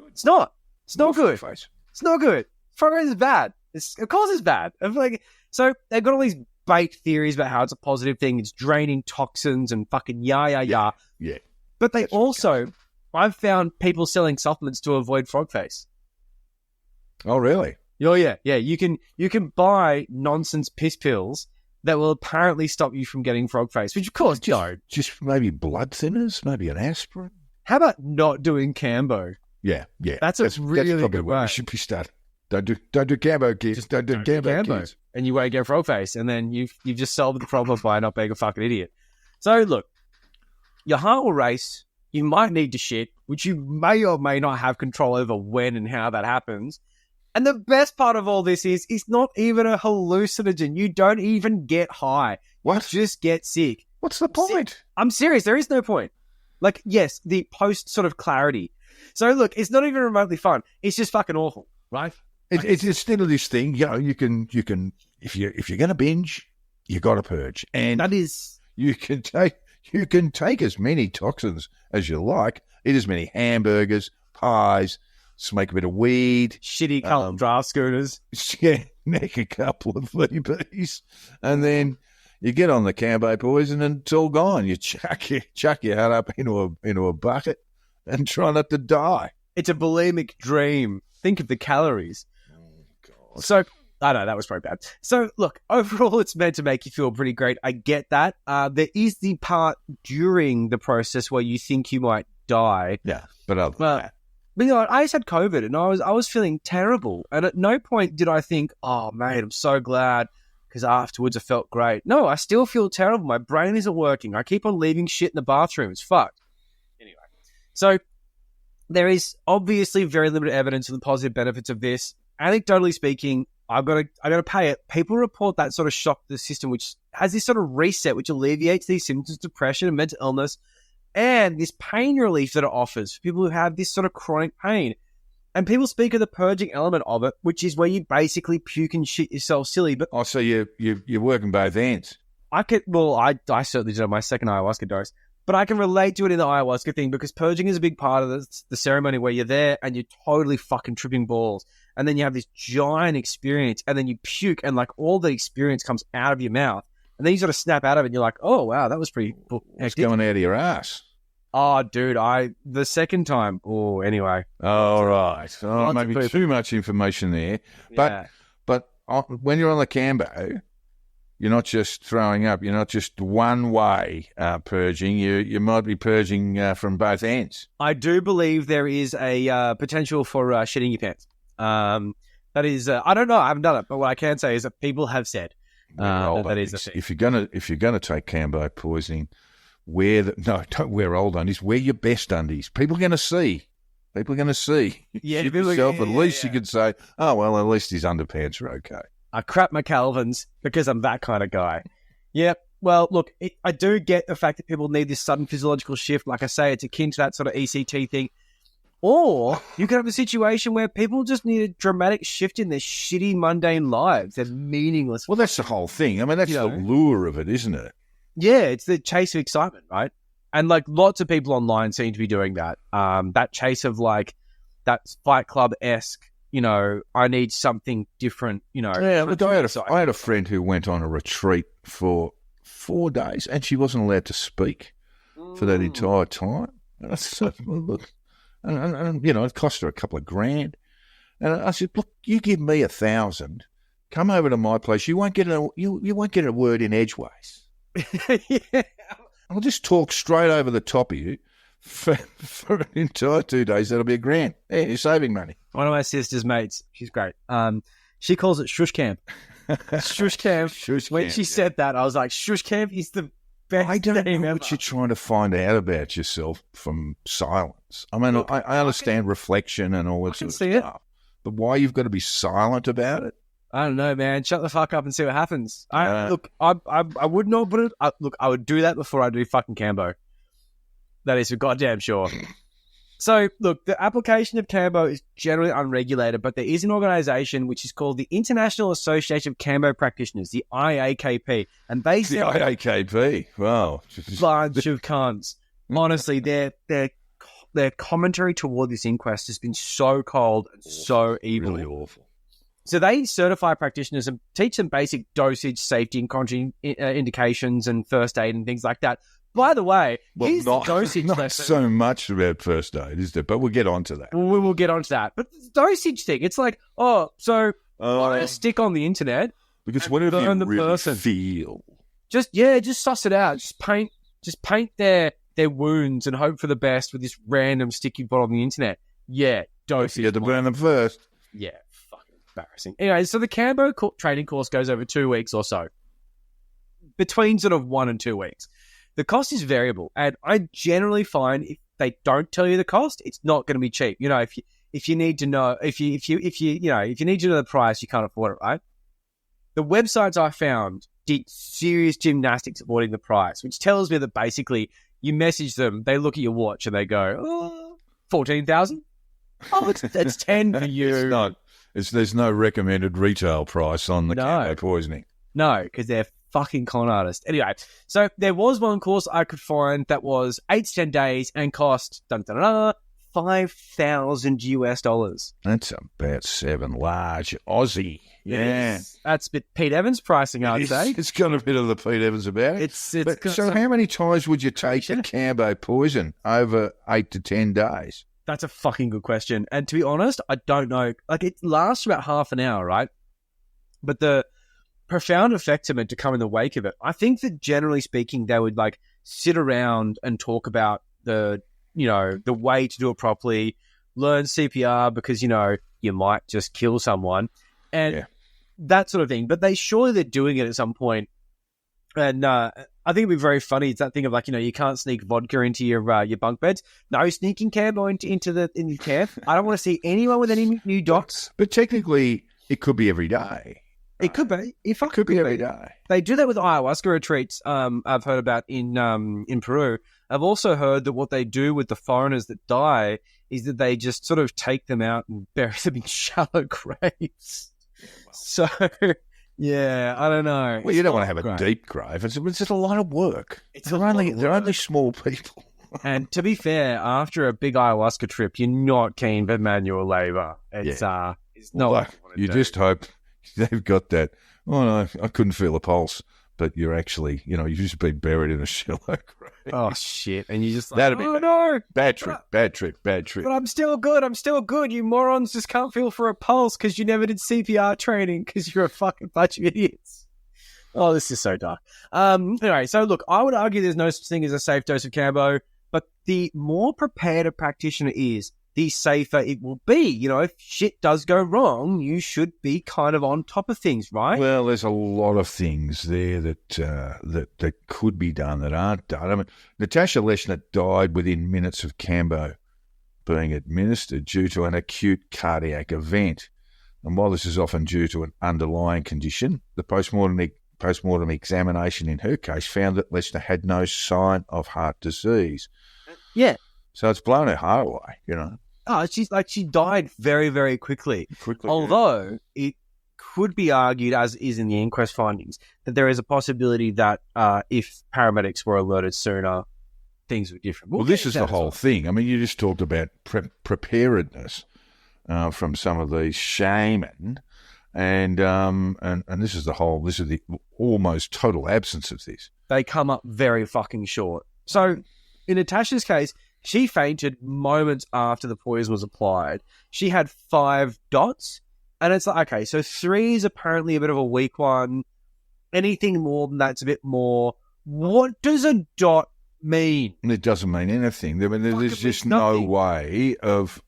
It's not. It's not good. Frog face. It's not good. Frog face is bad. Of course it's bad. So they've got all these bait theories about how it's a positive thing. It's draining toxins and fucking yah. Yeah. But they also, I've found people selling supplements to avoid frog face. Oh, really? Oh yeah. You can buy nonsense piss pills that will apparently stop you from getting frog face, which of course don't. Just maybe blood thinners, maybe an aspirin. How about not doing Kambo? Yeah. That's really probably good where we way. should be starting. Don't do Kambo, kids. Don't do Kambo, kids. And you won't get frog face, and then you've just solved the problem by not being a fucking idiot. So look, your heart will race. You might need to shit, which you may or may not have control over when and how that happens. And the best part of all this is it's not even a hallucinogen. You don't even get high. What? You just get sick. What's the point? I'm serious. There is no point. Like, yes, the post sort of clarity. So look, it's not even remotely fun. It's just fucking awful, right? It's still this thing. You know, you can if you're going to binge, you got to purge, and That is... you can take as many toxins as you like. Eat as many hamburgers, pies, smoke a bit of weed, shitty colored draft schooners. yeah, neck a couple of VBs, and then you get on the Kambo poison and it's all gone. You chuck your head up into a bucket and try not to die. It's a bulimic dream. Think of the calories. God. So, I know, that was probably bad. So, look, overall, it's meant to make you feel pretty great. I get that. There is the part during the process where you think you might die. Yeah, but other than that. But you know, I just had COVID and I was feeling terrible. And at no point did I think, oh, mate, I'm so glad because afterwards I felt great. No, I still feel terrible. My brain isn't working. I keep on leaving shit in the bathroom. It's fucked. Anyway, so there is obviously very limited evidence of the positive benefits of this. Anecdotally speaking, I got to pay it. People report that sort of shock to the system, which has this sort of reset, which alleviates these symptoms of depression and mental illness, and this pain relief that it offers for people who have this sort of chronic pain. And people speak of the purging element of it, which is where you basically puke and shit yourself silly. But So you're working both ends. I certainly did on my second ayahuasca dose. But I can relate to it in the ayahuasca thing because purging is a big part of the ceremony where you're there and you're totally fucking tripping balls. And then you have this giant experience and then you puke and like all the experience comes out of your mouth. And then you sort of snap out of it and you're like, oh, wow, that was pretty What's hectic. going out of your ass? Oh, dude, the second time. Oh, anyway. All right. Oh, Lots of maybe people. too much information there. Yeah. But when you're on the Kambo, you're not just throwing up. You're not just one way purging. You might be purging from both ends. I do believe there is a potential for shitting your pants. That is, I don't know, I haven't done it, but what I can say is that people have said that is a thing. If you're gonna take Kambo poisoning, don't wear old undies. Wear your best undies. People are going to see. Yeah, Shit people- yourself. At yeah, least yeah. you could say, oh well, at least his underpants are okay. I crap my Calvins because I'm that kind of guy. Yep. Well, look, I do get the fact that people need this sudden physiological shift. Like I say, it's akin to that sort of ECT thing. Or you could have a situation where people just need a dramatic shift in their shitty, mundane lives. They're meaningless. Well, that's the whole thing. I mean, that's You the know. lure of it, isn't it? Yeah, it's the chase of excitement, right? And like lots of people online seem to be doing that. That chase of like that Fight Club-esque, you know, I need something different, you know. Yeah, look, I had a friend who went on a retreat for 4 days and she wasn't allowed to speak for that entire time. And I said, well, look, and you know, it cost her a couple of grand. And I said, look, you give me 1,000, come over to my place. You won't get you won't get a word in edgeways. Yeah. I'll just talk straight over the top of you for an entire 2 days. That'll be $1,000. Yeah, you're saving money. One of my sister's mates, she's great. She calls it Shush Camp. Shush Camp. Shush When camp, she yeah. said that, I was like, Shush Camp is the best I don't name know ever. what you're trying to find out about yourself from silence. I mean, I understand reflection and all that can sort of see it. stuff, but why you've got to be silent about it? I don't know, man. Shut the fuck up and see what happens. I would not put it. I would do that before I do fucking Kambo. That is for goddamn sure. So, look, the application of Kambo is generally unregulated, but there is an organisation which is called the International Association of Kambo Practitioners, the IAKP, and they The IAKP. Wow. bunch of cunts. Honestly, their commentary toward this inquest has been so cold and so evil. Really awful. So they certify practitioners and teach them basic dosage, safety, and indications and first aid and things like that. By the way, here's the dosage not lesson. so much about first aid, is there? But we'll get on to that. We will get onto that. But the dosage thing, it's like, buy a stick on the internet. Because whenever you burn the really person. feel... Just suss it out. Just paint their wounds and hope for the best with this random stick you bought on the internet. Yeah, dosage. You had to burn them first. Yeah, fucking embarrassing. Anyway, so the Kambo training course goes over 2 weeks or so. Between sort of 1 and 2 weeks. The cost is variable, and I generally find if they don't tell you the cost, it's not going to be cheap. You know, if you need to know if you need to know the price, you can't afford it, right? The websites I found did serious gymnastics avoiding the price, which tells me that basically you message them, they look at your watch, and they go, 14,000. Oh, it's 10 for you. There's no recommended retail price on the Kambo poisoning. No, because they're fucking con artist. Anyway, so there was one course I could find that was 8 to 10 days and cost $5,000 US. That's about 7 large Aussie. Yeah. That's a bit Pete Evans pricing, I'd say. It's got a bit of the Pete Evans about it. So how many times would you take the Kambo poison over 8 to 10 days? That's a fucking good question. And to be honest, I don't know. Like, it lasts about half an hour, right? But the profound effects are meant to come in the wake of it. I think that generally speaking, they would like sit around and talk about the way to do it properly, learn CPR because, you might just kill someone and that sort of thing. But surely they're doing it at some point. And I think it'd be very funny. It's that thing of like, you can't sneak vodka into your bunk beds. No sneaking Kambo into the camp. I don't want to see anyone with any new dots. But technically, it could be every day. It could be. It could be every day. They do that with ayahuasca retreats. I've heard about in Peru. I've also heard that what they do with the foreigners that die is that they just sort of take them out and bury them in shallow graves. So, yeah, I don't know. Well, you don't want to have a deep grave. It's just a lot of work. They're only small people. And to be fair, after a big ayahuasca trip, you're not keen for manual labour. It's not. You just hope they've got that. Oh no, I couldn't feel a pulse, but you're actually, you've just been buried in a shallow grave. Oh shit! And you just like, that'd be no, bad trip. But I'm still good. You morons just can't feel for a pulse because you never did CPR training because you're a fucking bunch of idiots. Oh, this is so dark. Anyway, so look, I would argue there's no such thing as a safe dose of Kambo, but the more prepared a practitioner is, the safer it will be. If shit does go wrong, you should be kind of on top of things, right? Well, there's a lot of things there that could be done that aren't done. I mean, Natasha Leshner died within minutes of Kambo being administered due to an acute cardiac event. And while this is often due to an underlying condition, the postmortem examination in her case found that Leshner had no sign of heart disease. Yeah. So it's blown her heart away, Oh, she died very, very quickly. Although it could be argued, as is in the inquest findings, that there is a possibility that if paramedics were alerted sooner, things were different. Well, this is the whole thing. I mean, you just talked about preparedness from some of these shaman, and this is the almost total absence of this. They come up very fucking short. So in Natasha's case, she fainted moments after the poison was applied. She had 5 dots. And it's like, okay, so 3 is apparently a bit of a weak one. Anything more than that's a bit more. What does a dot mean? It doesn't mean anything. I mean, there's just no way of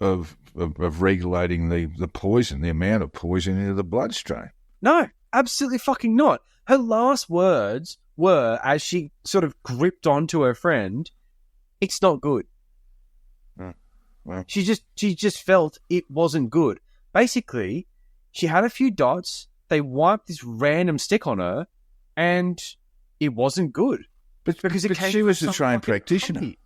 regulating the poison, the amount of poison into the bloodstream. No, absolutely fucking not. Her last words were, as she sort of gripped onto her friend, it's not good. Well, She just felt it wasn't good. Basically, she had a few dots they wiped this random stick on her, and it wasn't good. But Because it but came she from was a some trained fucking practitioner. company.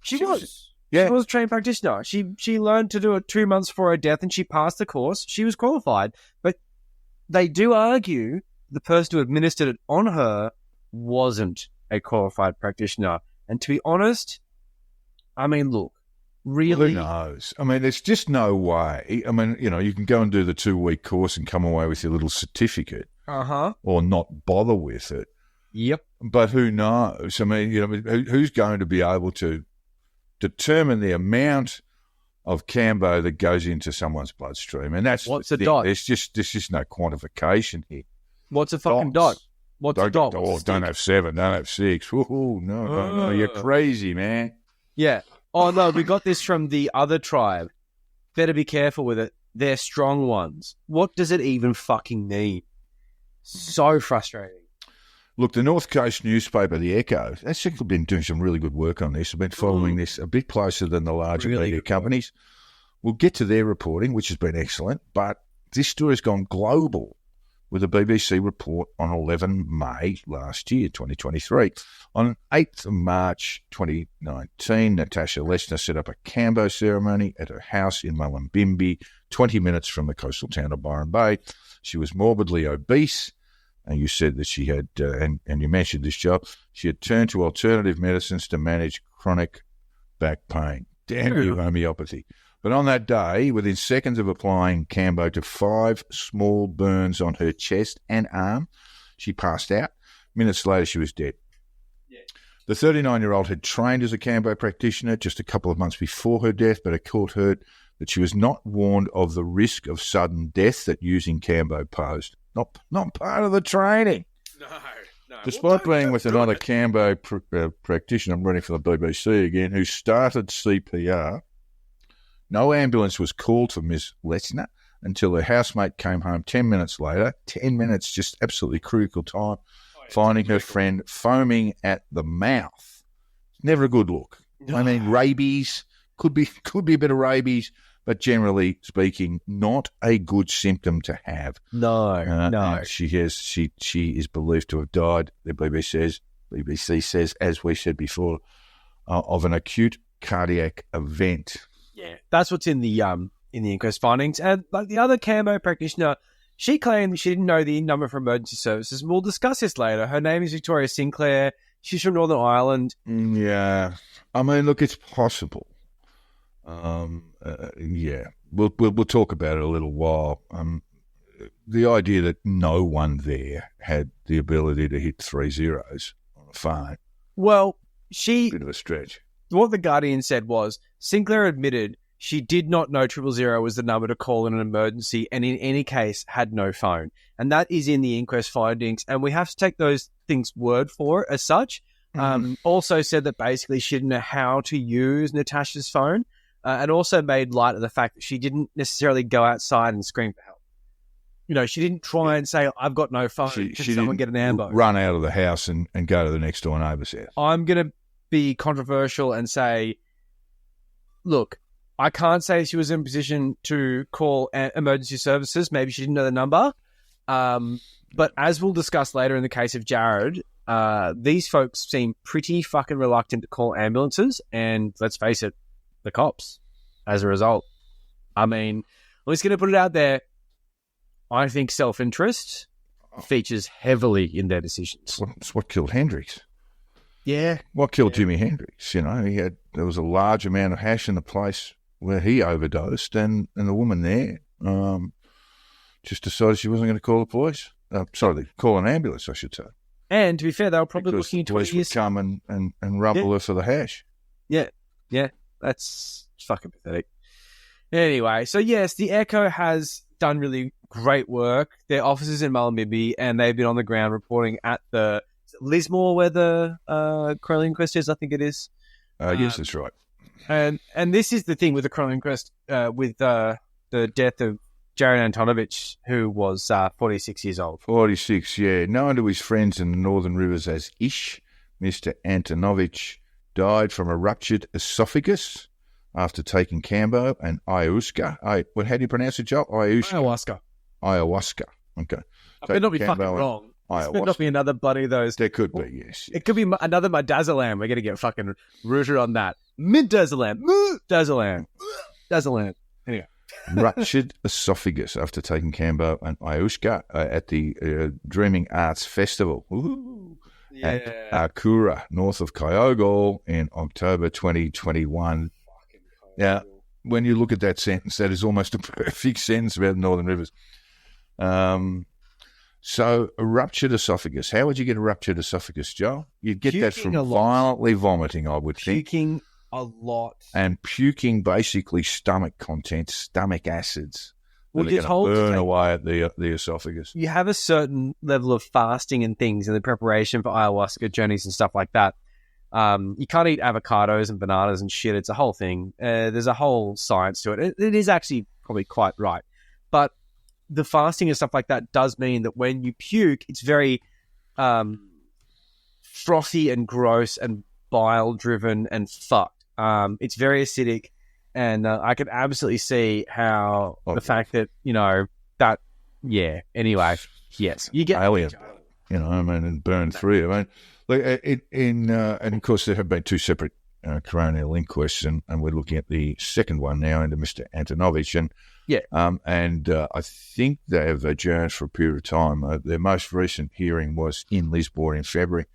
She She was. was- yeah. She was a trained practitioner. She learned to do it 2 months before her death, and she passed the course. She was qualified. But they do argue the person who administered it on her wasn't a qualified practitioner. And to be honest, I mean, look, really, Who knows? I mean, there's just no way. I mean, you can go and do the 2-week course and come away with your little certificate or not bother with it. Yep. But who knows? I mean, who's going to be able to determine the amount of Kambo that goes into someone's bloodstream? And that's What's the a thing. dot? There's just no quantification here. What's a fucking Dots. dot? What's a dot? Oh, What's a don't stick? have 7, don't have 6. Ooh, no, you're crazy, man. Yeah. Oh, no, we got this from the other tribe. Better be careful with it. They're strong ones. What does it even fucking mean? So frustrating. Look, the North Coast newspaper, The Echo, that's actually been doing some really good work on this. I've been following this a bit closer than the larger Really media good companies. We'll get to their reporting, which has been excellent, but this story's gone global with a BBC report on 11 May last year, 2023. On 8th of March 2019, Natasha Lesnar set up a Kambo ceremony at her house in Mullumbimby, 20 minutes from the coastal town of Byron Bay. She was morbidly obese, and you said that she had, and you mentioned this job, she had turned to alternative medicines to manage chronic back pain. Damn you, homeopathy. But on that day, within seconds of applying Kambo to 5 small burns on her chest and arm, she passed out. Minutes later, she was dead. Yeah. The 39-year-old had trained as a Kambo practitioner just a couple of months before her death, but a court heard that she was not warned of the risk of sudden death that using Kambo posed. Not part of the training. No. Despite being with another Kambo practitioner, I'm reading for the BBC again, who started CPR, no ambulance was called for Ms. Lesnar until her housemate came home 10 minutes later. 10 minutes, just absolutely critical time, finding her friend foaming at the mouth. Never a good look. I mean, rabies, could be a bit of rabies, but generally speaking, not a good symptom to have. No. And she is believed to have died, the BBC says, as we said before, of an acute cardiac event. Yeah, that's what's in the inquest findings. And like the other Kambo practitioner, she claimed she didn't know the number for emergency services. We'll discuss this later. Her name is Victoria Sinclair. She's from Northern Ireland. Yeah, I mean, look, it's possible. Yeah, we'll talk about it a little while. The idea that no one there had the ability to hit 3 zeros on a phone. Well, Bit of a stretch. what the Guardian said was Sinclair admitted she did not know 000 was the number to call in an emergency and in any case had no phone. And that is in the inquest findings. And we have to take those things word for it as such. Also said that basically she didn't know how to use Natasha's phone and also made light of the fact that she didn't necessarily go outside and scream for help. You know, she didn't try and say, I've got no phone. Can someone get an ambo? Run out of the house and go to the next door neighbour's house. I'm going to be controversial and say, look, I can't say she was in a position to call emergency services. Maybe she didn't know the number. But as we'll discuss later in the case of Jared, these folks seem pretty fucking reluctant to call ambulances. And let's face it, the cops as a result. I mean, I'm just going to put it out there. I think self-interest features heavily in their decisions. It's what killed Hendrix. Yeah. What killed Jimi Hendrix? You know, there was a large amount of hash in the place where he overdosed, and the woman there just decided she wasn't going to call the police. Call an ambulance, I should say. And to be fair, they were probably because looking the into police would come and rumble her for the hash. Yeah, that's fucking pathetic. Anyway, so yes, the Echo has done really great work. Their offices in Mullumbimby, and they've been on the ground reporting at the Lismore, where the Corelli inquest is, I think it is. Yes, that's right. And this is the thing with the Corelli inquest, with the death of Jared Antonovich, who was 46 years old. 46, yeah. Known to his friends in the Northern Rivers as Ish, Mr. Antonovich died from a ruptured esophagus after taking Kambo and ayahuasca. How do you pronounce it, Joel? Ayahuasca. Ayahuasca. Okay. I better not be Kambo fucking and wrong. This better ayahuasca. not be another bloody of those. There could be, yes. It could be another midazolam. We're going to get fucking rooted on that. Midazolam. Midazolam. Midazolam. Anyway. Ruptured esophagus after taking Kambo and ayahuasca at the Dreaming Arts Festival. Ooh. At Akura, north of Kyogo in October 2021. Now, when you look at that sentence, that is almost a perfect sentence about Northern Rivers. So, a ruptured esophagus. How would you get a ruptured esophagus, Joel? You'd get that Puking from a lot. violently vomiting, I would think. Puking a lot. And puking basically stomach contents, stomach acids. Well, that you're are told going to to burn take- away at the esophagus. You have a certain level of fasting and things in the preparation for ayahuasca journeys and stuff like that. You can't eat avocados and bananas and shit. It's a whole thing. There's a whole science to it. It is actually probably quite right. But the fasting and stuff like that does mean that when you puke, it's very frothy and gross and bile-driven and fucked. It's very acidic. And I can absolutely see how the fact that, anyway, yes. You get alien, and burn through you. I mean, look, and of course there have been two separate coronial inquests, and we're looking at the second one now into Mr. Antonovich, and I think they have adjourned for a period of time. Their most recent hearing was in Lisbon in February,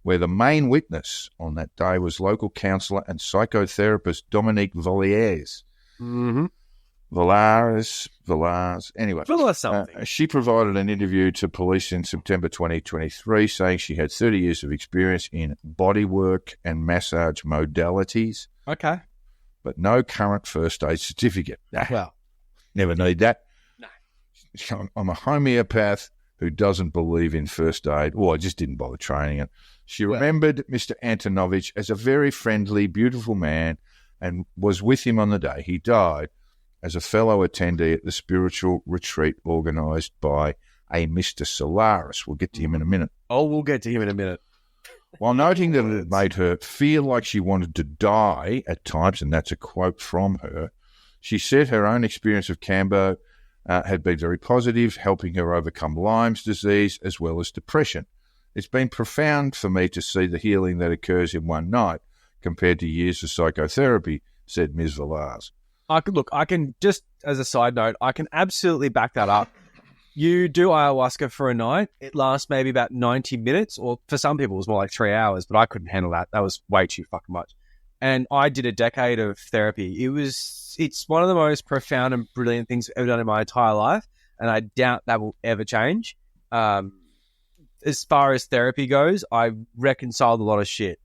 where the main witness on that day was local counsellor and psychotherapist Dominique Villars. Mm-hmm. Villars. Anyway, she provided an interview to police in September 2023 saying she had 30 years of experience in bodywork and massage modalities. Okay. But no current first aid certificate. Well, never need that. No. I'm a homeopath who doesn't believe in first aid. Well, I just didn't bother training it. She remembered Mr. Antonovich as a very friendly, beautiful man and was with him on the day he died as a fellow attendee at the spiritual retreat organised by a Mr. Solaris. We'll get to him in a minute. Oh, we'll get to him in a minute. While noting that it made her feel like she wanted to die at times, and that's a quote from her, she said her own experience of Kambo had been very positive, helping her overcome Lyme's disease as well as depression. It's been profound for me to see the healing that occurs in one night compared to years of psychotherapy, said Ms. Villars. I can just, as a side note, I can absolutely back that up. You do ayahuasca for a night. It lasts maybe about 90 minutes, or for some people it was more like 3 hours, but I couldn't handle that. That was way too fucking much. And I did a decade of therapy. It's one of the most profound and brilliant things I've ever done in my entire life, and I doubt that will ever change. As far as therapy goes, I reconciled a lot of shit.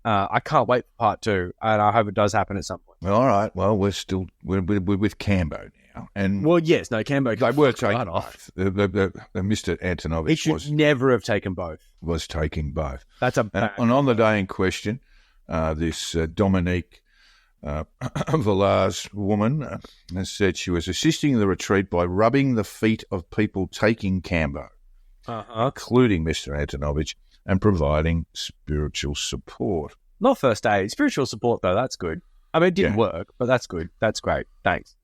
I can't wait for part 2, and I hope it does happen at some point. Well, all right. Well, we're with Kambo now, and yes, no, Kambo. They were taking both. The Mr. Antonovich he should never have taken both. Was taking both. That's a bad. And on the day in question, this Dominique Villars woman has said she was assisting the retreat by rubbing the feet of people taking Kambo, including Mr. Antonovich, and providing spiritual support. Not first aid, spiritual support though. That's good. I mean, it didn't work, but that's good. That's great. Thanks.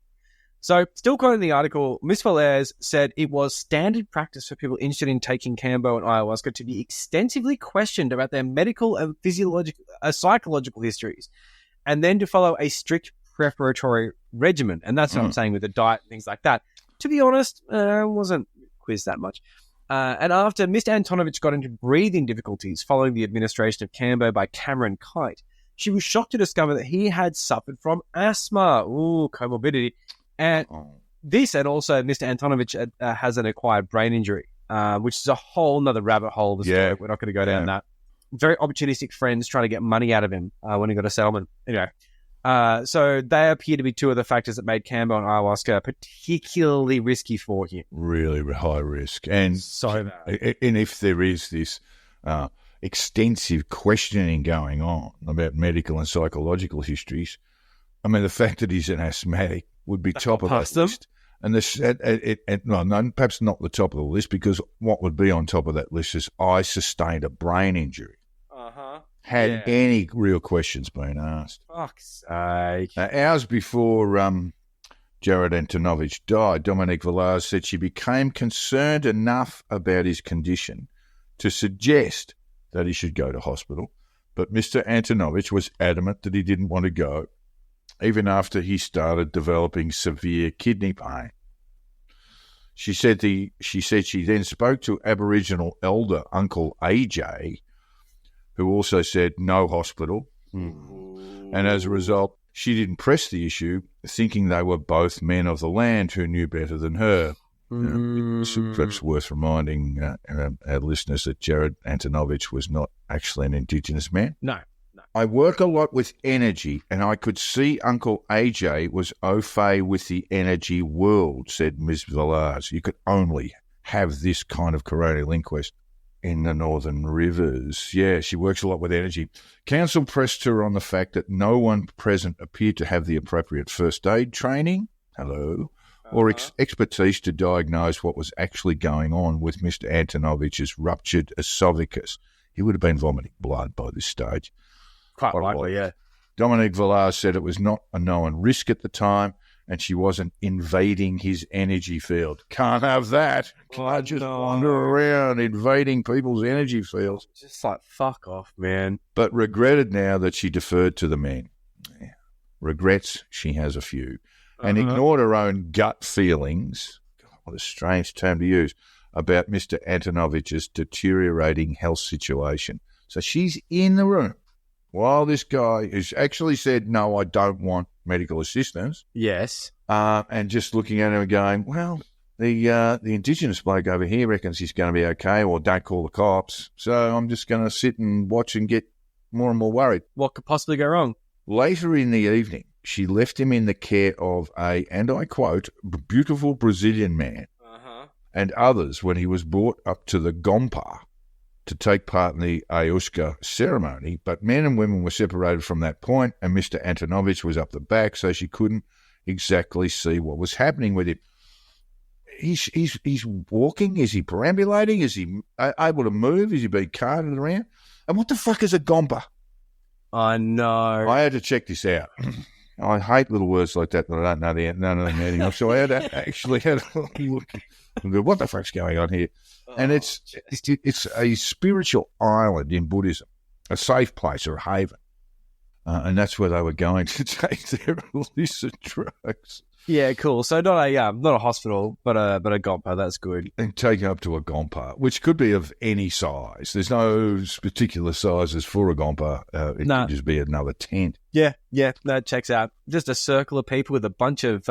So, still quoting the article, Ms. Villars said it was standard practice for people interested in taking Kambo and ayahuasca to be extensively questioned about their medical and psychological histories, and then to follow a strict preparatory regimen. And that's what I'm saying with the diet and things like that. To be honest, I wasn't quizzed that much. And after Mr. Antonovich got into breathing difficulties following the administration of Kambo by Cameron Kite, she was shocked to discover that he had suffered from asthma, comorbidity. And this, and also Mr. Antonovich has an acquired brain injury, which is a whole nother rabbit hole of the story. We're not going to go down that. Very opportunistic friends trying to get money out of him when he got a settlement. Anyway, so they appear to be two of the factors that made Kambo and ayahuasca particularly risky for him. Really high risk. And so bad. And if there is this extensive questioning going on about medical and psychological histories, I mean, the fact that he's an asthmatic would be top of that list. And this, no, perhaps not the top of the list, because what would be on top of that list is I sustained a brain injury. Had any real questions been asked? Fuck's sake. Hours before Jared Antonovich died, Dominique Villars said she became concerned enough about his condition to suggest that he should go to hospital, but Mr. Antonovich was adamant that he didn't want to go, even after he started developing severe kidney pain. She said she then spoke to Aboriginal elder Uncle AJ, who also said no hospital. And as a result, she didn't press the issue, thinking they were both men of the land who knew better than her. It's perhaps worth reminding our listeners that Jared Antonovich was not actually an Indigenous man. No. I work a lot with energy, and I could see Uncle AJ was au fait with the energy world, said Ms. Villars. You could only have this kind of coronial inquest in the Northern Rivers. Yeah, she works a lot with energy. Council pressed her on the fact that no one present appeared to have the appropriate first aid training. Hello. Or expertise to diagnose what was actually going on with Mr. Antonovich's ruptured esophagus. He would have been vomiting blood by this stage. Quite likely, yeah. Dominique Villars said it was not a known risk at the time, and she wasn't invading his energy field. Can't have that. Can't just wander around invading people's energy fields. Just like, fuck off, man. But regretted now that she deferred to the men. Yeah. Regrets, she has a few. And ignored her own gut feelings, God, what a strange term to use, about Mr. Antonovich's deteriorating health situation. So she's in the room while this guy has actually said, no, I don't want medical assistance. Yes. And just looking at him and going, well, the Indigenous bloke over here reckons he's going to be okay, or don't call the cops. So I'm just going to sit and watch and get more and more worried. What could possibly go wrong? Later in the evening, she left him in the care of a, and I quote, beautiful Brazilian man and others when he was brought up to the Gompa to take part in the Ayahuasca ceremony, but men and women were separated from that point, and Mr. Antonovich was up the back, so she couldn't exactly see what was happening with him. He's walking? Is he perambulating? Is he able to move? Is he being carted around? And what the fuck is a Gompa? I know. I had to check this out. I hate little words like that I don't know none of the meaning of, so I had to look and go, what the fuck's going on here? And it's a spiritual island in Buddhism, a safe place or a haven. And that's where they were going to take their illicit drugs. Yeah, cool. So not a hospital, but a Gompa. That's good. And take up to a Gompa, which could be of any size. There's no particular sizes for a Gompa. It could just be another tent. Yeah, that checks out. Just a circle of people with a bunch of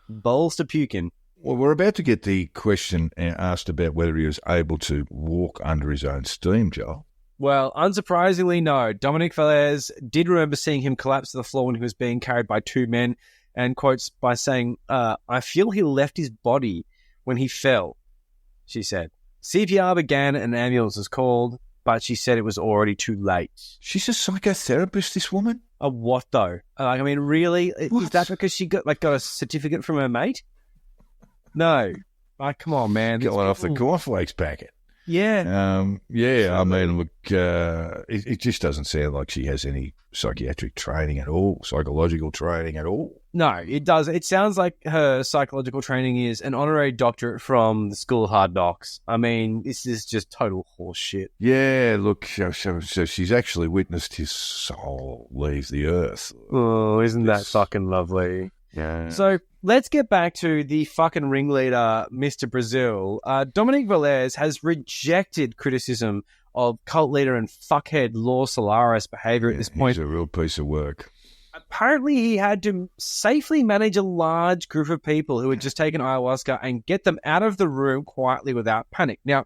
bowls to puke in. Well, we're about to get the question asked about whether he was able to walk under his own steam, Joel. Well, unsurprisingly, no. Dominique Villars did remember seeing him collapse to the floor when he was being carried by two men, and quotes by saying, I feel he left his body when he fell, she said. CPR began and an ambulance was called, but she said it was already too late. She's a psychotherapist, this woman? A what, though? I mean, really? What? Is that because she got a certificate from her mate? No. Come on, man. Going off the cornflakes packet. Yeah. I mean, look, it just doesn't sound like she has any psychiatric training at all, psychological training at all. No, it does. It sounds like her psychological training is an honorary doctorate from the School of Hard Knocks. I mean, this is just total horse shit. Yeah, look, so she's actually witnessed his soul leave the earth. Oh, isn't that fucking lovely? Yeah. So let's get back to the fucking ringleader, Mr. Brazil. Dominique Villars has rejected criticism of cult leader and fuckhead Law Solaris' behaviour at this point. He's a real piece of work. Apparently, he had to safely manage a large group of people who had just taken ayahuasca and get them out of the room quietly without panic. Now,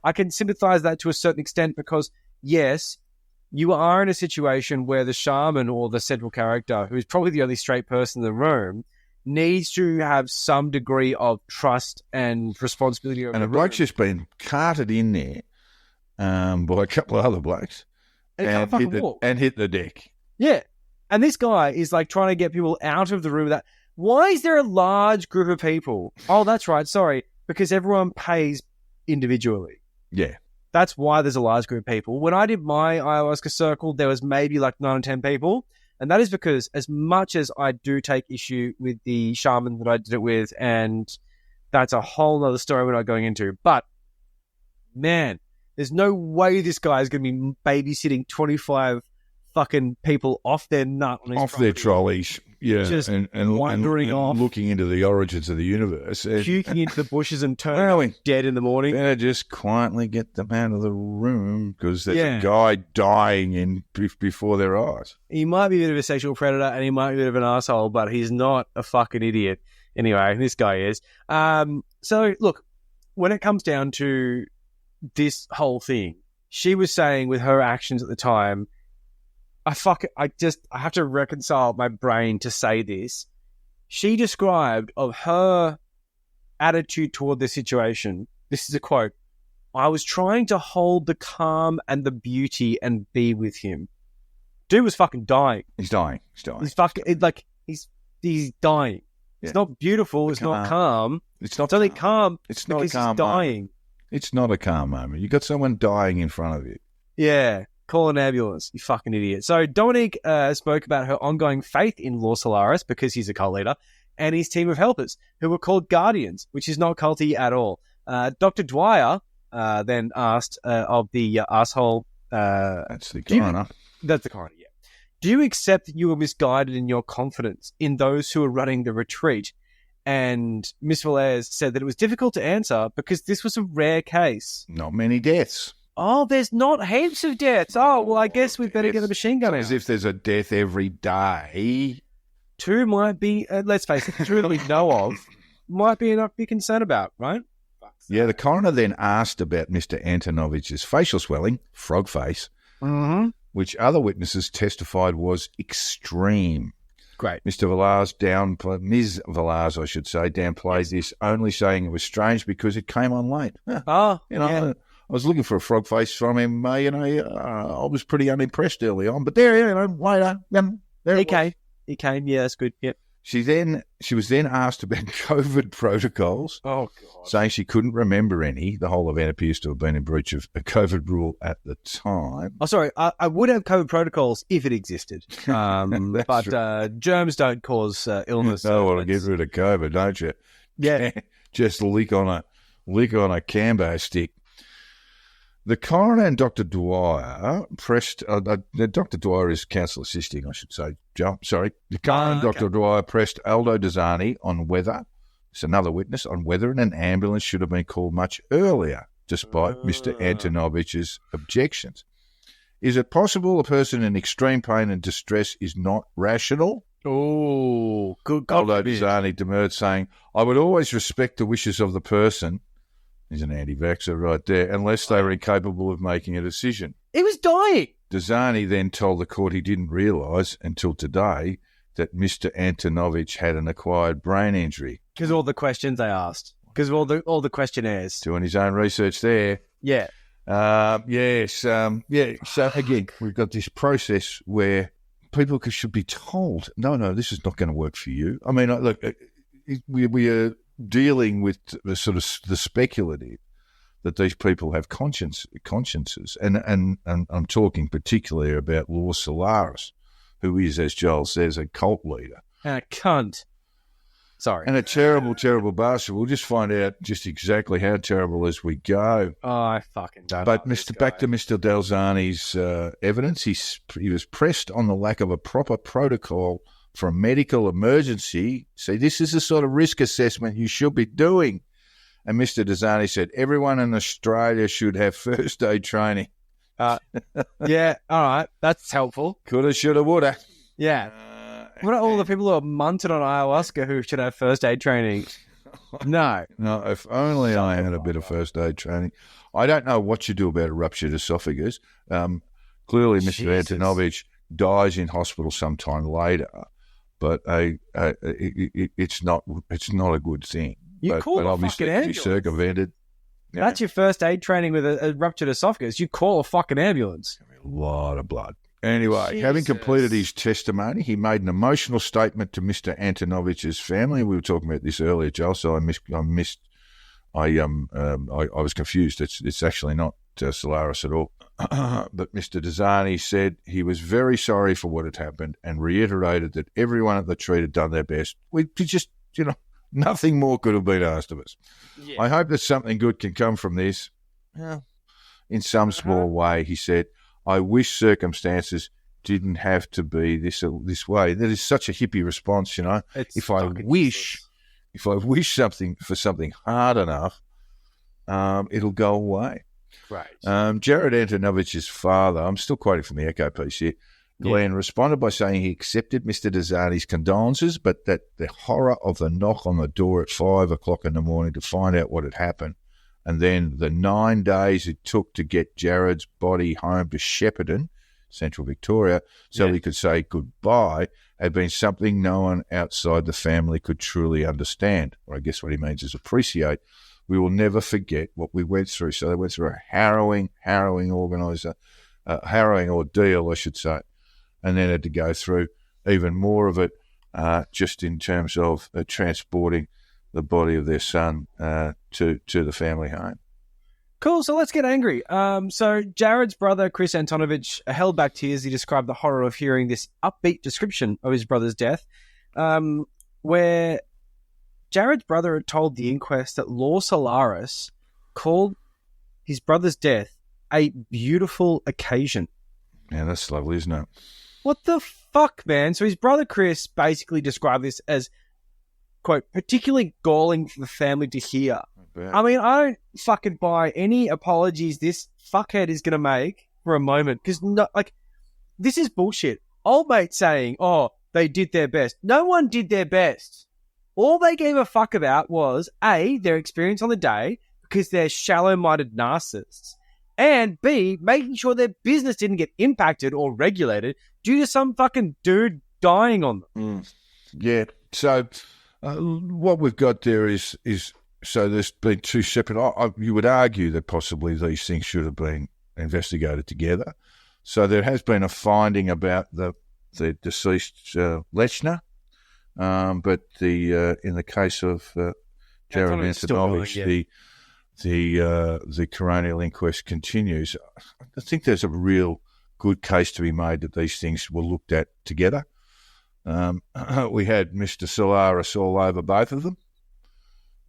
I can sympathise that to a certain extent because, yes, you are in a situation where the shaman or the central character, who is probably the only straight person in the room, needs to have some degree of trust and responsibility. And a bloke's just been carted in there by a couple of other blokes and hit the deck. Yeah. And this guy is like trying to get people out of the room. Why is there a large group of people? Oh, that's right. Sorry. Because everyone pays individually. Yeah. That's why there's a large group of people. When I did my ayahuasca circle, there was maybe like 9 or 10 people. And that is because as much as I do take issue with the shaman that I did it with, and that's a whole other story we're not going into, but man, there's no way this guy is going to be babysitting 25 fucking people off their nut on his Off their trolleys, yeah, Just and wandering off. looking into the origins of the universe. puking into the bushes and turning up dead in the morning. Better just quietly get them out of the room because there's Yeah. a guy dying before their eyes. He might be a bit of a sexual predator and he might be a bit of an asshole, but he's not a fucking idiot. Anyway, this guy is. So, look, when it comes down to this whole thing, she was saying with her actions at the time, I have to reconcile my brain to say this. She described of her attitude toward the situation. This is a quote. I was trying to hold the calm and the beauty and be with him. Dude was fucking dying. He's dying. He's fucking he's dying. Yeah. It's not beautiful. It's not calm. It's not. It's only calm. It's not a because calm he's dying. It's not a calm moment. You got someone dying in front of you. Yeah. Call an ambulance, you fucking idiot. So Dominique spoke about her ongoing faith in Lord Solaris because he's a cult leader and his team of helpers who were called Guardians, which is not culty at all. Dr. Dwyer then asked of the asshole... That's the coroner. That's the coroner, yeah. Do you accept that you were misguided in your confidence in those who were running the retreat? And Miss Valez said that it was difficult to answer because this was a rare case. Not many deaths. Oh, there's not heaps of deaths. Oh, well, I guess we better get a machine gun out. As if there's a death every day. 2 might be, let's face it, 2 that we know of might be enough to be concerned about, right? Yeah, the coroner then asked about Mr. Antonovich's facial swelling, frog face, which other witnesses testified was extreme. Great. Ms. Villars, I should say, downplayed this, only saying it was strange because it came on late. Yeah. I was looking for a frog face from him. I was pretty unimpressed early on, but later, there He came. Yeah, that's good. Yep. She was then asked about COVID protocols. Oh God. Saying she couldn't remember any. The whole event appears to have been in breach of a COVID rule at the time. Oh, sorry. I would have COVID protocols if it existed, but germs don't cause illness. No, want to get rid of COVID, don't you? Yeah. Just lick on a Kambo stick. The coroner and Dr. Dwyer pressed... Dr. Dwyer is counsel assisting, I should say. Sorry. The coroner and Dr. Dwyer pressed Aldo Desani on whether... It's another witness on whether an ambulance should have been called much earlier, despite Mr. Antonovich's objections. Is it possible a person in extreme pain and distress is not rational? Oh, good God. Aldo Desani demurred, saying, I would always respect the wishes of the person... He's an anti-vaxxer right there, unless they were incapable of making a decision. He was dying. Desani then told the court he didn't realise until today that Mr. Antonovich had an acquired brain injury. Because all the questions they asked. Because all the questionnaires. Doing his own research there. Yeah. Yes. So again, we've got this process where people should be told, no, this is not going to work for you. I mean, look, we are dealing with the sort of the speculative that these people have consciences, and I'm talking particularly about Lord Solaris, who is, as Joel says, a cult leader. And a cunt. Sorry. And a terrible, terrible bastard. We'll just find out just exactly how terrible as we go. Oh, I fucking don't But know back to Mr. Delzani's evidence, he was pressed on the lack of a proper protocol for a medical emergency. See, this is the sort of risk assessment you should be doing. And Mr. Desani said, everyone in Australia should have first aid training. Yeah, all right. That's helpful. Coulda, shoulda, woulda. Yeah. What are all the people who are munted on ayahuasca who should have first aid training? No. No, if only I had a bit of first aid training. I don't know what you do about a ruptured esophagus. Clearly, Mr. Antonovich dies in hospital sometime later, but it's not a good thing. You call a fucking ambulance. Circumvented. Yeah. That's your first aid training with a ruptured esophagus. You call a fucking ambulance. A lot of blood. Anyway, having completed his testimony, he made an emotional statement to Mr. Antonovich's family. We were talking about this earlier, Joel, so I was confused. It's actually not Solaris at all. But Mr. Desani said he was very sorry for what had happened and reiterated that everyone at the treat had done their best. We just, nothing more could have been asked of us. Yeah. I hope that something good can come from this. In some small way, he said, I wish circumstances didn't have to be this way. That is such a hippie response, It's if I wish something for something hard enough, it'll go away. Right. Jared Antonovich's father, I'm still quoting from the Echo piece here, Glenn, responded by saying he accepted Mr. Desani's condolences, but that the horror of the knock on the door at 5 o'clock in the morning to find out what had happened, and then the 9 days it took to get Jared's body home to Shepparton, Central Victoria, so he could say goodbye, had been something no one outside the family could truly understand. Or I guess what he means is appreciate. We will never forget what we went through. So they went through a harrowing ordeal, I should say, and then had to go through even more of it just in terms of transporting the body of their son to the family home. Cool, so let's get angry. So Jared's brother, Chris Antonovich, held back tears. He described the horror of hearing this upbeat description of his brother's death, where Jared's brother had told the inquest that Law Solaris called his brother's death a beautiful occasion. Yeah, that's lovely, isn't it? What the fuck, man? So his brother Chris basically described this as, quote, particularly galling for the family to hear. I mean, I don't fucking buy any apologies this fuckhead is going to make for a moment, because, this is bullshit. Old mate saying, they did their best. No one did their best. All they gave a fuck about was, A, their experience on the day, because they're shallow-minded narcissists, and B, making sure their business didn't get impacted or regulated due to some fucking dude dying on them. Yeah, so what we've got there is so there's been two separate... you would argue that possibly these things should have been investigated together. So there has been a finding about the deceased Lechner, but in the case of Jared Antonovich, the coronial inquest continues. I think there's a real good case to be made that these things were looked at together. We had Mr. Solaris all over both of them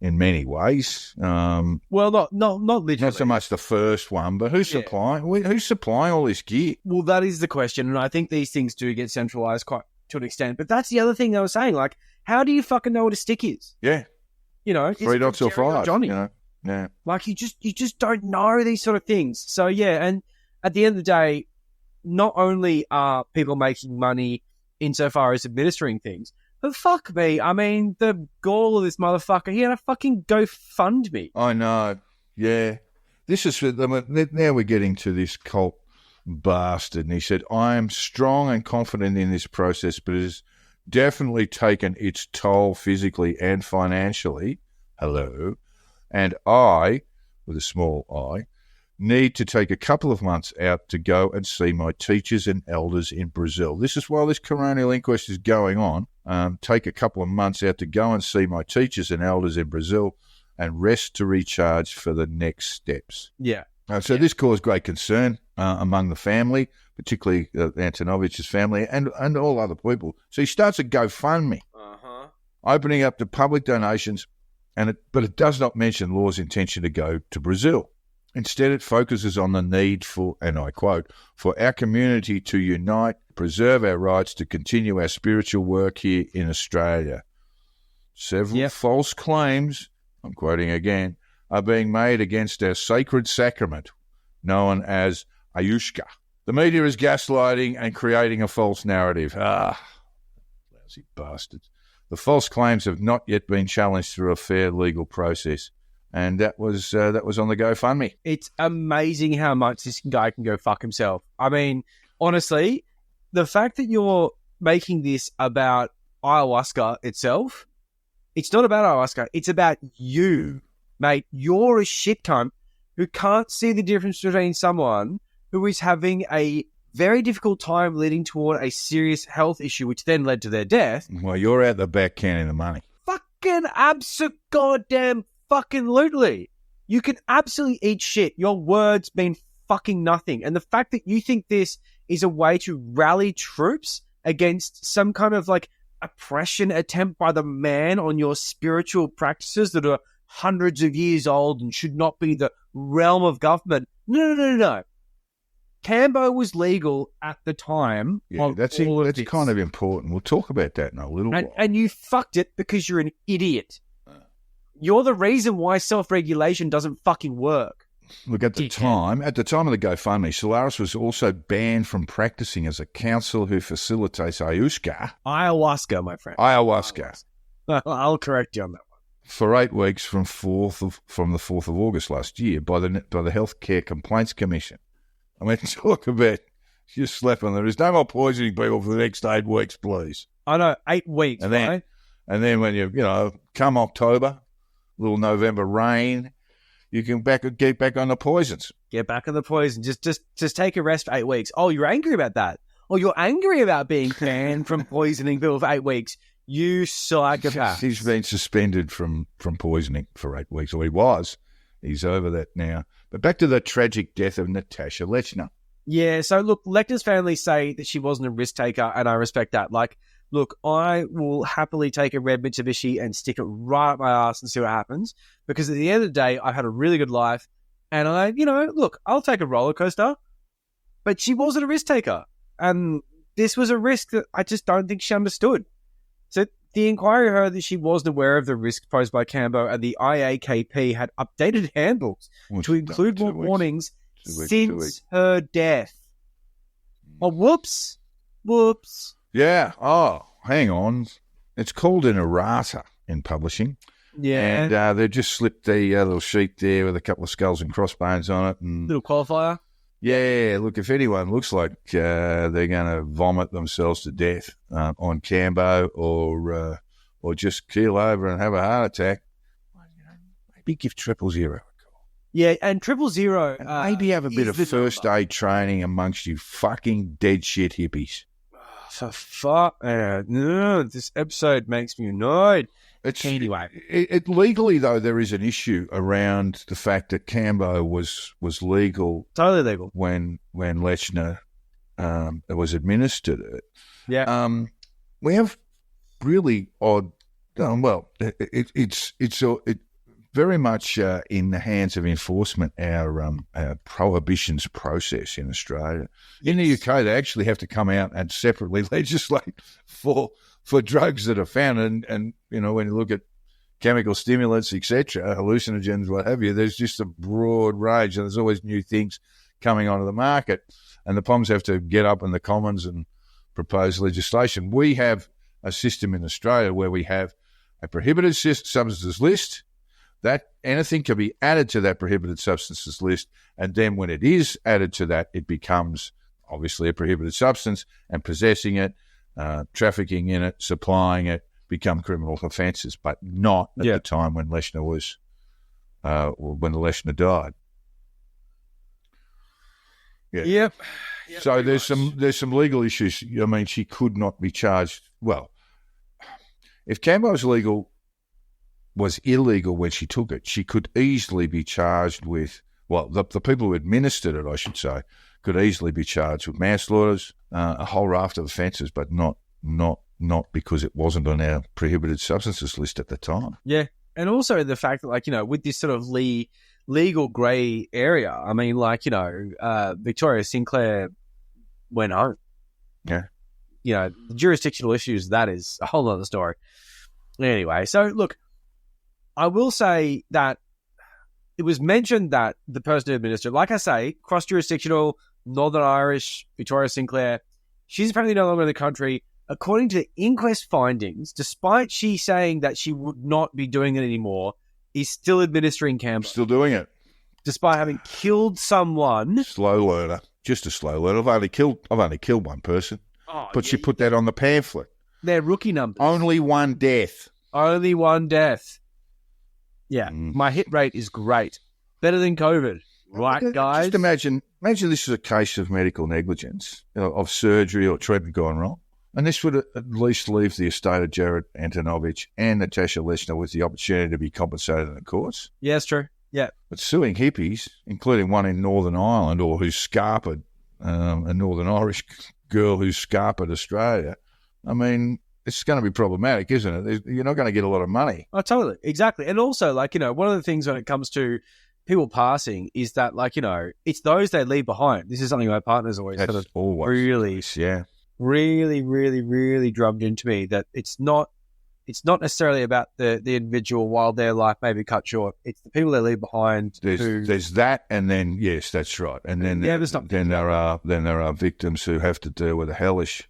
in many ways. Well, not literally. Not so much the first one, but who's supplying all this gear? Well, that is the question, and I think these things do get centralised quite to an extent. But that's the other thing they were saying. Like, how do you fucking know what a stick is? Yeah, 3 dots or 5, Johnny. Yeah, like you just don't know these sort of things. So yeah, and at the end of the day, not only are people making money insofar as administering things, but fuck me, I mean, the gall of this motherfucker, he had a fucking GoFundMe. I know, yeah. This is, now we're getting to this cult bastard, and he said, I am strong and confident in this process, but it has definitely taken its toll physically and financially. Hello. And I, with a small I, need to take a couple of months out to go and see my teachers and elders in Brazil. This is while this coronial inquest is going on. Take a couple of months out to go and see my teachers and elders in Brazil and rest to recharge for the next steps. Yeah. So this caused great concern among the family, particularly Antonovich's family and all other people. So he starts a GoFundMe, opening up to public donations, but it does not mention Law's intention to go to Brazil. Instead, it focuses on the need for, and I quote, for our community to unite, preserve our rights to continue our spiritual work here in Australia. Several false claims, I'm quoting again, are being made against our sacred sacrament, known as Ayushka. The media is gaslighting and creating a false narrative. Lousy bastards. The false claims have not yet been challenged through a fair legal process. And that was on the GoFundMe. It's amazing how much this guy can go fuck himself. I mean, honestly, the fact that you're making this about ayahuasca itself, it's not about ayahuasca. It's about you, mate. You're a shit cunt who can't see the difference between someone who is having a very difficult time leading toward a serious health issue, which then led to their death. Well, you're out the back counting the money. Fucking goddamn fucking lootly. You can absolutely eat shit. Your words mean fucking nothing. And the fact that you think this is a way to rally troops against some kind of like oppression attempt by the man on your spiritual practices that are hundreds of years old and should not be the realm of government. No. Kambo was legal at the time. Yeah, that's kind of important. We'll talk about that in a little while. And you fucked it because you're an idiot. You're the reason why self-regulation doesn't fucking work. Look, at the time of the GoFundMe, Solaris was also banned from practicing as a counsel who facilitates ayahuasca, my friend. Ayahuasca. I'll correct you on that one. For 8 weeks from the 4th of August last year by the Healthcare Complaints Commission. I mean, talk about just slapping there. There's no more poisoning people for the next 8 weeks, please. I know, 8 weeks, and then, right? And then when come October, little November rain, you can get back on the poisons. Get back on the poison. Just take a rest for 8 weeks. Oh, you're angry about that. Oh, you're angry about being banned from poisoning people for 8 weeks. You psychopath. He's been suspended from poisoning for 8 weeks, or he was. He's over that now. But back to the tragic death of Natasha Lechner. Yeah, so look, Lechner's family say that she wasn't a risk taker, and I respect that. Like, look, I will happily take a red Mitsubishi and stick it right up my ass and see what happens, because at the end of the day, I've had a really good life, and I'll take a roller coaster, but she wasn't a risk taker, and this was a risk that I just don't think she understood. So the inquiry heard that she wasn't aware of the risk posed by Kambo, and the IAKP had updated handbooks to include more warnings since her death. Oh, whoops. Yeah. Oh, hang on. It's called an errata in publishing. Yeah. And they've just slipped the little sheet there with a couple of skulls and crossbones on it. And little qualifier. Yeah, look, if anyone looks like they're going to vomit themselves to death on Kambo or just keel over and have a heart attack, maybe give 000 a call. Yeah, and 000... And maybe have a bit of first aid training amongst you fucking dead shit hippies. For fuck... no, this episode makes me annoyed. Anyway. Legally, though, there is an issue around the fact that Kambo was legal. Totally legal. When Lechner was administered it. Yeah. We have really odd... it's very much in the hands of enforcement, our prohibitions process in Australia. In the UK, they actually have to come out and separately legislate for drugs that are found. And when you look at chemical stimulants, etc., hallucinogens, what have you, there's just a broad range, and there's always new things coming onto the market. And the POMs have to get up in the Commons and propose legislation. We have a system in Australia where we have a prohibited substances list, that anything can be added to that prohibited substances list, and then when it is added to that, it becomes obviously a prohibited substance, and possessing it, trafficking in it, supplying it, become criminal offences, but not at the time when Lechner was, when Lechner died. Yeah. Yep. So there's some legal issues. I mean, she could not be charged. Well, if Kambo's was illegal when she took it, she could easily be charged with, the people who administered it, I should say, could easily be charged with manslaughter, a whole raft of offences, but not because it wasn't on our prohibited substances list at the time. Yeah, and also the fact that, with this sort of legal grey area, I mean, Victoria Sinclair went home. Yeah. The jurisdictional issues, that is a whole other story. Anyway, so look, I will say that it was mentioned that the person who administered, like I say, cross-jurisdictional, Northern Irish, Victoria Sinclair, she's apparently no longer in the country. According to the inquest findings, despite she saying that she would not be doing it anymore, is still administering Kambo. Still doing it. Despite having killed someone. Slow learner. Just a slow learner. I've only killed one person. Oh, but she put that on the pamphlet. They're rookie numbers. Only one death. Only one death. Yeah, my hit rate is great. Better than COVID. Right, guys? Just imagine this is a case of medical negligence, of surgery or treatment gone wrong. And this would at least leave the estate of Jared Antonovich and Natasha Lechner with the opportunity to be compensated in the courts. Yeah, that's true. Yeah. But suing hippies, including one in Northern Ireland or who's scarpered, a Northern Irish girl who's scarpered Australia, I mean, it's going to be problematic, isn't it? You're not going to get a lot of money. Oh, totally. Exactly. And also, like, one of the things when it comes to people passing is that, like, it's those they leave behind. This is something my partner's always That's sort of always really, the case, yeah. really, really, really drummed into me that it's not necessarily about the individual while their life may be cut short. It's the people they leave behind. There's that, and then yes, that's right. And then there are victims who have to deal with a hellish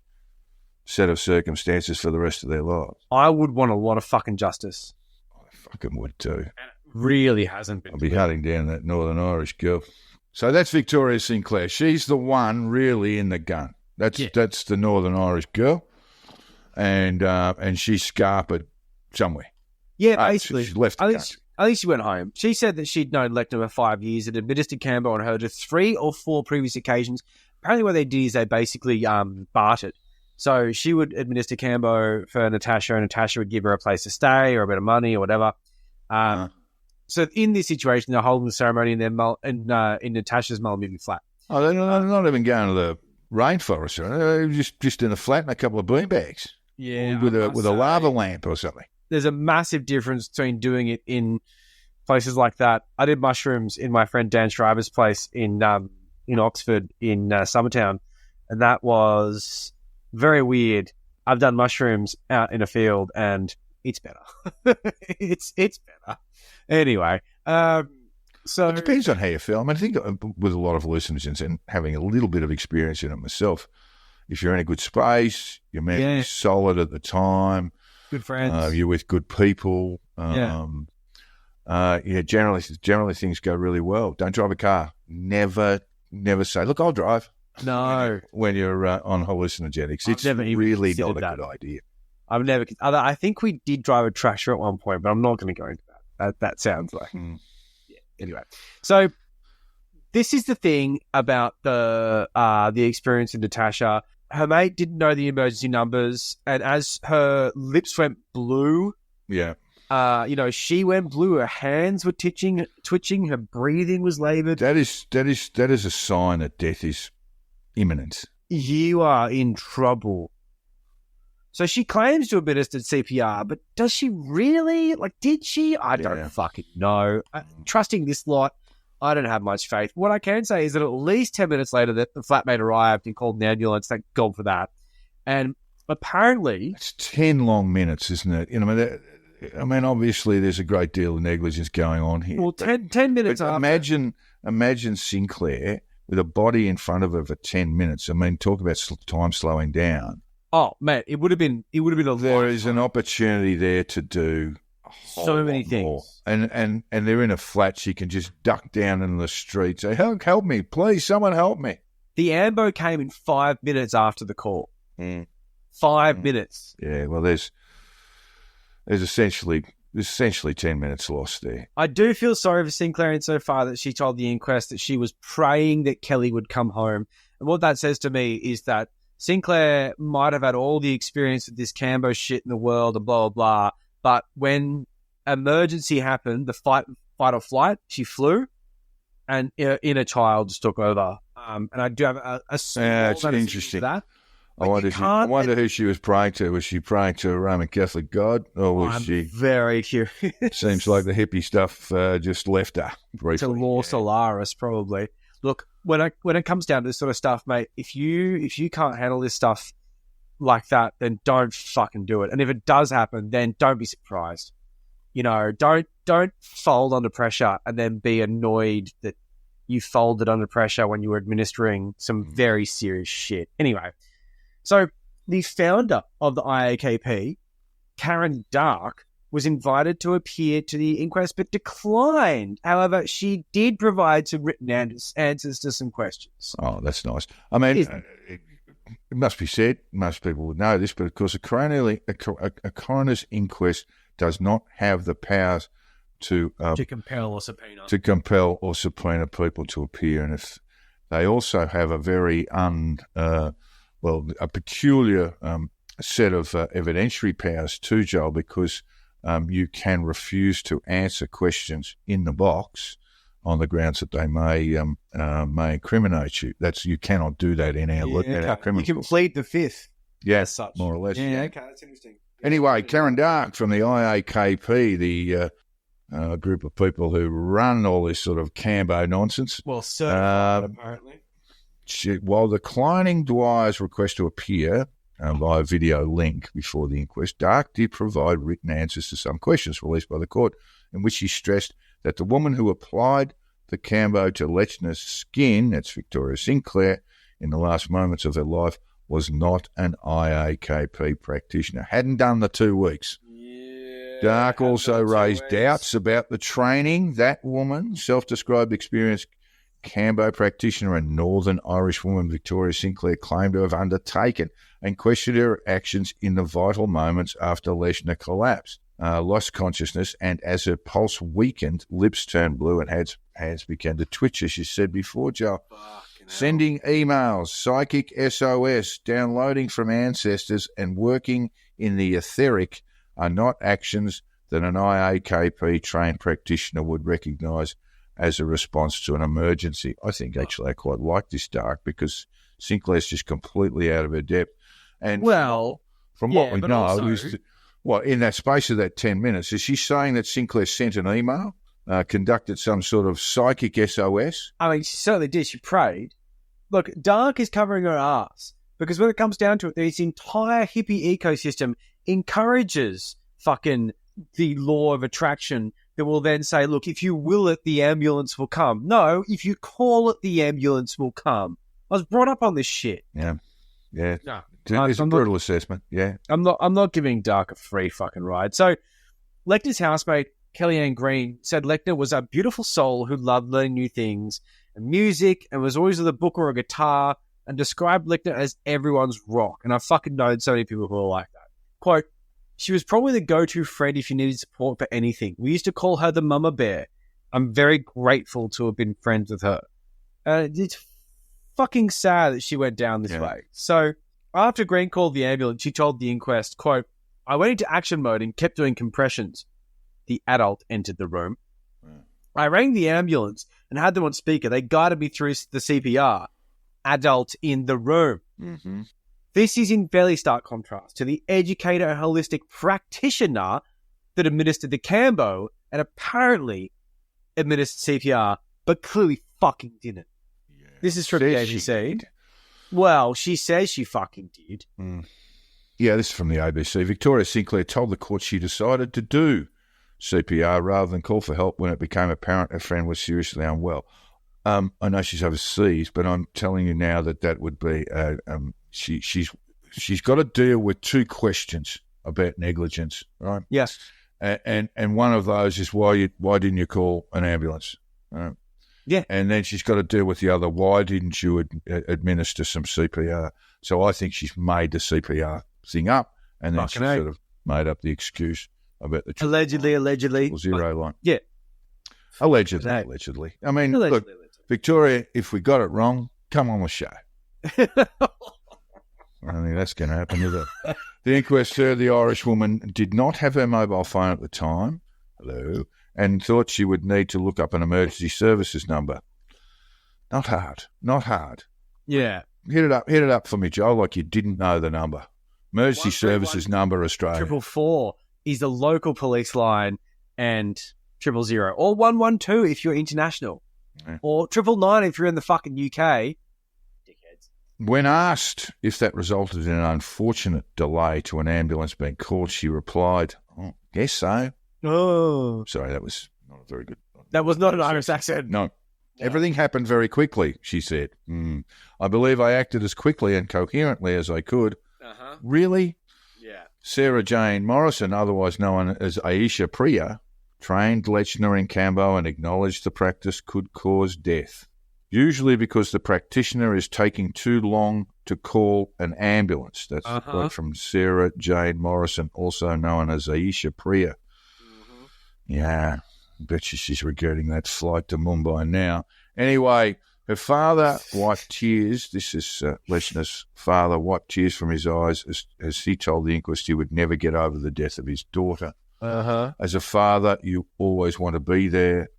set of circumstances for the rest of their lives. I would want a lot of fucking justice. I fucking would too. Really hasn't been. I'll be hunting down that Northern Irish girl. So that's Victoria Sinclair. She's the one really in the gun. That's the Northern Irish girl, and she's scarpered somewhere. Yeah, basically. She's left the country. At least she went home. She said that she'd known Lecter for 5 years and administered Kambo on her to 3 or 4 previous occasions. Apparently what they did is they basically bartered. So she would administer Kambo for Natasha, and Natasha would give her a place to stay or a bit of money or whatever. So in this situation, they're holding the ceremony in in Natasha's Mullumbimby flat. Oh, they're not even going to the rainforest. They're just in a flat and a couple of beanbags. Yeah, with a lava lamp or something. There's a massive difference between doing it in places like that. I did mushrooms in my friend Dan Schreiber's place in Oxford in Summertown, and that was very weird. I've done mushrooms out in a field, and it's better. it's better. Anyway, so it depends on how you feel. I mean, I think with a lot of hallucinogens and having a little bit of experience in it myself, if you're in a good space, you're mentally solid at the time, good friends, you're with good people. Generally things go really well. Don't drive a car. Never say, look, I'll drive. No. When you're on hallucinogenics. It's really not a good idea. I've never. I think we did drive a tractor at one point, but I'm not going to go into that. That sounds like. Yeah. Anyway, so this is the thing about the experience of Natasha. Her mate didn't know the emergency numbers, and as her lips went blue, she went blue. Her hands were twitching. Her breathing was laboured. That is a sign that death is imminent. You are in trouble. So she claims to have administered CPR, but does she really? Like, did she? I don't fucking know. Trusting this lot, I don't have much faith. What I can say is that at least 10 minutes later, the flatmate arrived and called an ambulance. Thank God for that. And apparently... It's 10 long minutes, isn't it? I mean, obviously there's a great deal of negligence going on here. Well, 10 minutes after... Imagine Sinclair with a body in front of her for 10 minutes. I mean, talk about time slowing down. Oh, mate, it would have been a lot. There is an opportunity there to do so many things. More. And they're in a flat. She can just duck down in the street, say, help me, please, someone help me. The ambo came in 5 minutes after the call. 5 minutes. Yeah, well, there's essentially 10 minutes lost there. I do feel sorry for Sinclair insofar that she told the inquest that she was praying that Kelly would come home. And what that says to me is that Sinclair might have had all the experience with this Kambo shit in the world and blah, blah, blah. But when emergency happened, the fight or flight, she flew and inner child just took over. And I do have a small it's interesting. That. I wonder who she was praying to. Was she praying to a Roman Catholic God, or was she very curious? Seems like the hippie stuff just left her briefly. To Law Solaris, probably. Look, when it comes down to this sort of stuff, mate, if you can't handle this stuff like that, then don't fucking do it. And if it does happen, then don't be surprised. Don't fold under pressure and then be annoyed that you folded under pressure when you were administering some very serious shit. Anyway, so the founder of the IAKP, Karen Dark, was invited to appear to the inquest but declined. However, she did provide some written answers to some questions. Oh, that's nice. I mean, it must be said, most people would know this, but of course a coroner's inquest does not have the powers to compel or subpoena. To compel or subpoena people to appear. And if they also have a very a peculiar set of evidentiary powers too, Joel, because you can refuse to answer questions in the box on the grounds that they may incriminate you. You cannot do that in our criminal. You can plead the fifth. Yes, as such. more or less. Yeah, okay, that's interesting. Anyway, Karen Dark from the IAKP, the group of people who run all this sort of Kambo nonsense. Well, certified, apparently. While declining Dwyer's request to appear via video link before the inquest, Dark did provide written answers to some questions released by the court, in which he stressed that the woman who applied the Kambo to Lechner's skin, that's Victoria Sinclair, in the last moments of her life, was not an IAKP practitioner. Hadn't done the 2 weeks. Yeah, Dark also raised doubts about the training that woman, self-described experienced Kambo practitioner and Northern Irish woman Victoria Sinclair, claimed to have undertaken, and questioned her actions in the vital moments after Lechner collapsed, lost consciousness, and as her pulse weakened, lips turned blue and hands began to twitch, as she said before, Joe. Sending emails, psychic SOS, downloading from ancestors, and working in the etheric are not actions that an IAKP trained practitioner would recognise as a response to an emergency. I think actually I quite like this, Dark, because Sinclair's just completely out of her depth. And from what we know, in that space of that 10 minutes, is she saying that Sinclair sent an email, conducted some sort of psychic SOS? I mean, she certainly did. She prayed. Look, Dark is covering her ass because when it comes down to it, this entire hippie ecosystem encourages fucking the law of attraction that will then say, look, if you will it, the ambulance will come. No, if you call it, the ambulance will come. I was brought up on this shit. Yeah. No, it's a I'm brutal assessment. Yeah. I'm not giving Dark a free fucking ride. So Lechner's housemate, Kellyanne Green, said Lechner was a beautiful soul who loved learning new things and music and was always with a book or a guitar, and described Lechner as everyone's rock. And I've fucking known so many people who are like that. Quote, she was probably the go-to friend if you needed support for anything. We used to call her the mama bear. I'm very grateful to have been friends with her. It's fucking sad that she went down this way. So after Green called the ambulance, she told the inquest, quote, I went into action mode and kept doing compressions. The adult entered the room. I rang the ambulance and had them on speaker. They guided me through the CPR. Adult in the room. Mm-hmm. This is in fairly stark contrast to the educator and holistic practitioner that administered the Kambo and apparently administered CPR, but clearly fucking didn't. Yeah. This is from the ABC. Well, she says she fucking did. Yeah, this is from the ABC. Victoria Sinclair told the court she decided to do CPR rather than call for help when it became apparent her friend was seriously unwell. I know she's overseas, but I'm telling you now that would be she's got to deal with 2 questions about negligence, right? Yes. And one of those is why didn't you call an ambulance? Yeah. And then she's got to deal with the other, why didn't you administer some CPR? So I think she's made the CPR thing up, and then she sort of made up the excuse about the allegedly zero line. Yeah. Allegedly. I mean, look, Victoria, if we got it wrong, come on the show. I don't think that's going to happen, is it? The inquest heard the Irish woman did not have her mobile phone at the time, and thought she would need to look up an emergency services number. Not hard. Yeah. Hit it up for me, Joe, like you didn't know the number. Emergency services number, Australia. 444 is the local police line, and 000, or 112 if you're international, or 999 if you're in the fucking UK. Dickheads. When asked if that resulted in an unfortunate delay to an ambulance being called, she replied, guess so. Oh. Sorry, that was not a very good... That was not an Irish accent. No. Everything happened very quickly, she said. I believe I acted as quickly and coherently as I could. Uh-huh. Really? Yeah. Sarah Jane Morrison, otherwise known as Aisha Priya, trained Lechner in Kambo and acknowledged the practice could cause death, usually because the practitioner is taking too long to call an ambulance. That's a quote from Sarah Jane Morrison, also known as Aisha Priya. Mm-hmm. Yeah, I bet you she's regretting that flight to Mumbai now. Anyway, her father wiped tears. This is Lechner's father wiped tears from his eyes as he told the inquest he would never get over the death of his daughter. As a father, you always want to be there.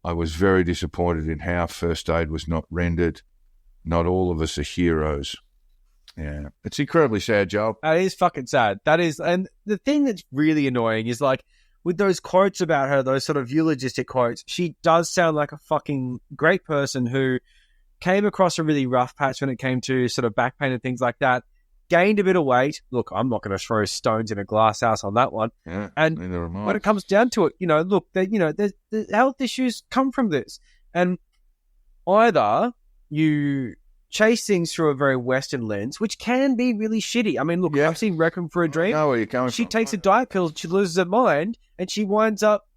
I was very disappointed in how first aid was not rendered. Not all of us are heroes. Yeah, it's incredibly sad, Joel. That is fucking sad. That is, and the thing that's really annoying is like with those quotes about her, those sort of eulogistic quotes, she does sound like a fucking great person who came across a really rough patch when it came to sort of back pain and things like that. Gained a bit of weight. Look, I'm not going to throw stones in a glass house on that one. Yeah, and neither am I. when it comes down to it, look, the health issues come from this, and either you chase things through a very Western lens, which can be really shitty. I mean, look, I've seen Requiem for a Dream. I know where you're coming She from. takes a diet pill, she loses her mind, and she winds up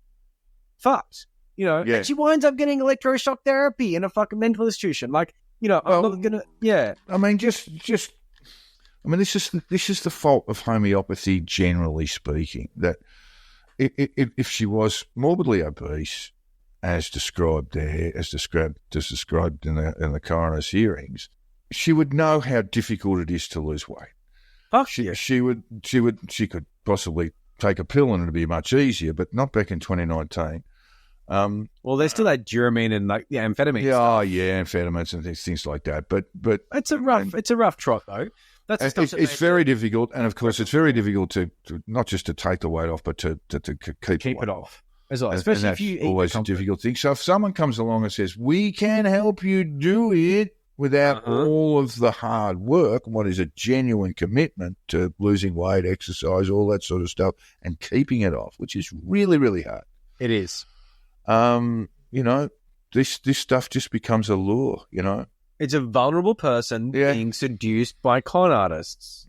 fucked. And she winds up getting electroshock therapy in a fucking mental institution. Like, I'm not gonna. Yeah, I mean, this is the fault of homeopathy, generally speaking. That if she was morbidly obese, as described there, as described in the coroner's hearings, she would know how difficult it is to lose weight. She could possibly take a pill and it'd be much easier, but not back in 2019. Well, there's still that Duramine and like amphetamine. Yeah, stuff. Amphetamines and things like that. But it's a rough trot though. That's the stuff it's very difficult, and of course, it's very difficult to not just to take the weight off, but to keep it off as well. And Especially that's if you always a difficult thing. So if someone comes along and says, "We can help you do it," without all of the hard work, what is a genuine commitment to losing weight, exercise, all that sort of stuff, and keeping it off, which is really, really hard. It is. This stuff just becomes a lure, It's a vulnerable person being seduced by con artists.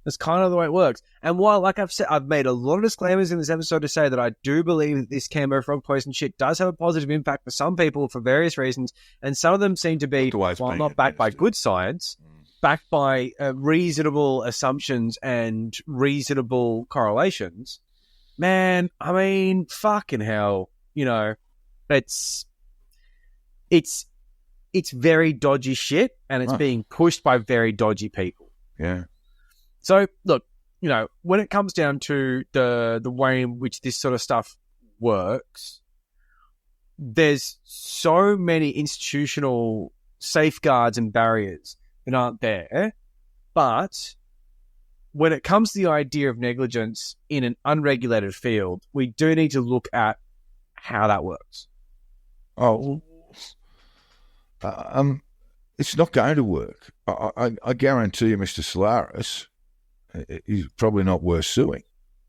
That's kind of the way it works. And while, like I've said, I've made a lot of disclaimers in this episode to say that I do believe that this Kambo frog poison shit does have a positive impact for some people for various reasons, and some of them seem to be, while not backed by good science, backed by reasonable assumptions and reasonable correlations. Man, I mean, fucking hell, it's very dodgy shit, and it's being pushed by very dodgy people. Yeah. So, look, when it comes down to the way in which this sort of stuff works, there's so many institutional safeguards and barriers that aren't there. But when it comes to the idea of negligence in an unregulated field, we do need to look at how that works. It's not going to work. I guarantee you, Mr. Solaris, he's probably not worth suing.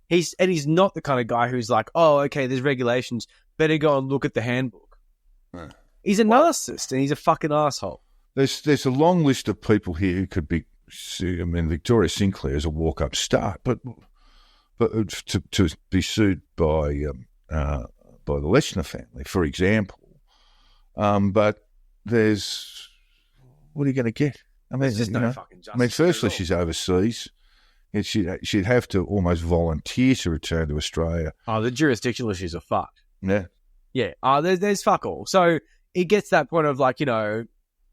He's not the kind of guy who's like, oh, okay, there's regulations, better go and look at the handbook. He's a narcissist and he's a fucking asshole. There's a long list of people here who could be sued. I mean, Victoria Sinclair is a walk-up start, but to be sued by the Leshner family, for example. But there's, what are you going to get? I mean, there's just no fucking justice. I mean, firstly, she's overseas. She'd have to almost volunteer to return to Australia. Oh, the jurisdictional issues are fucked. Yeah. Yeah. There's fuck all. So it gets to that point of like, the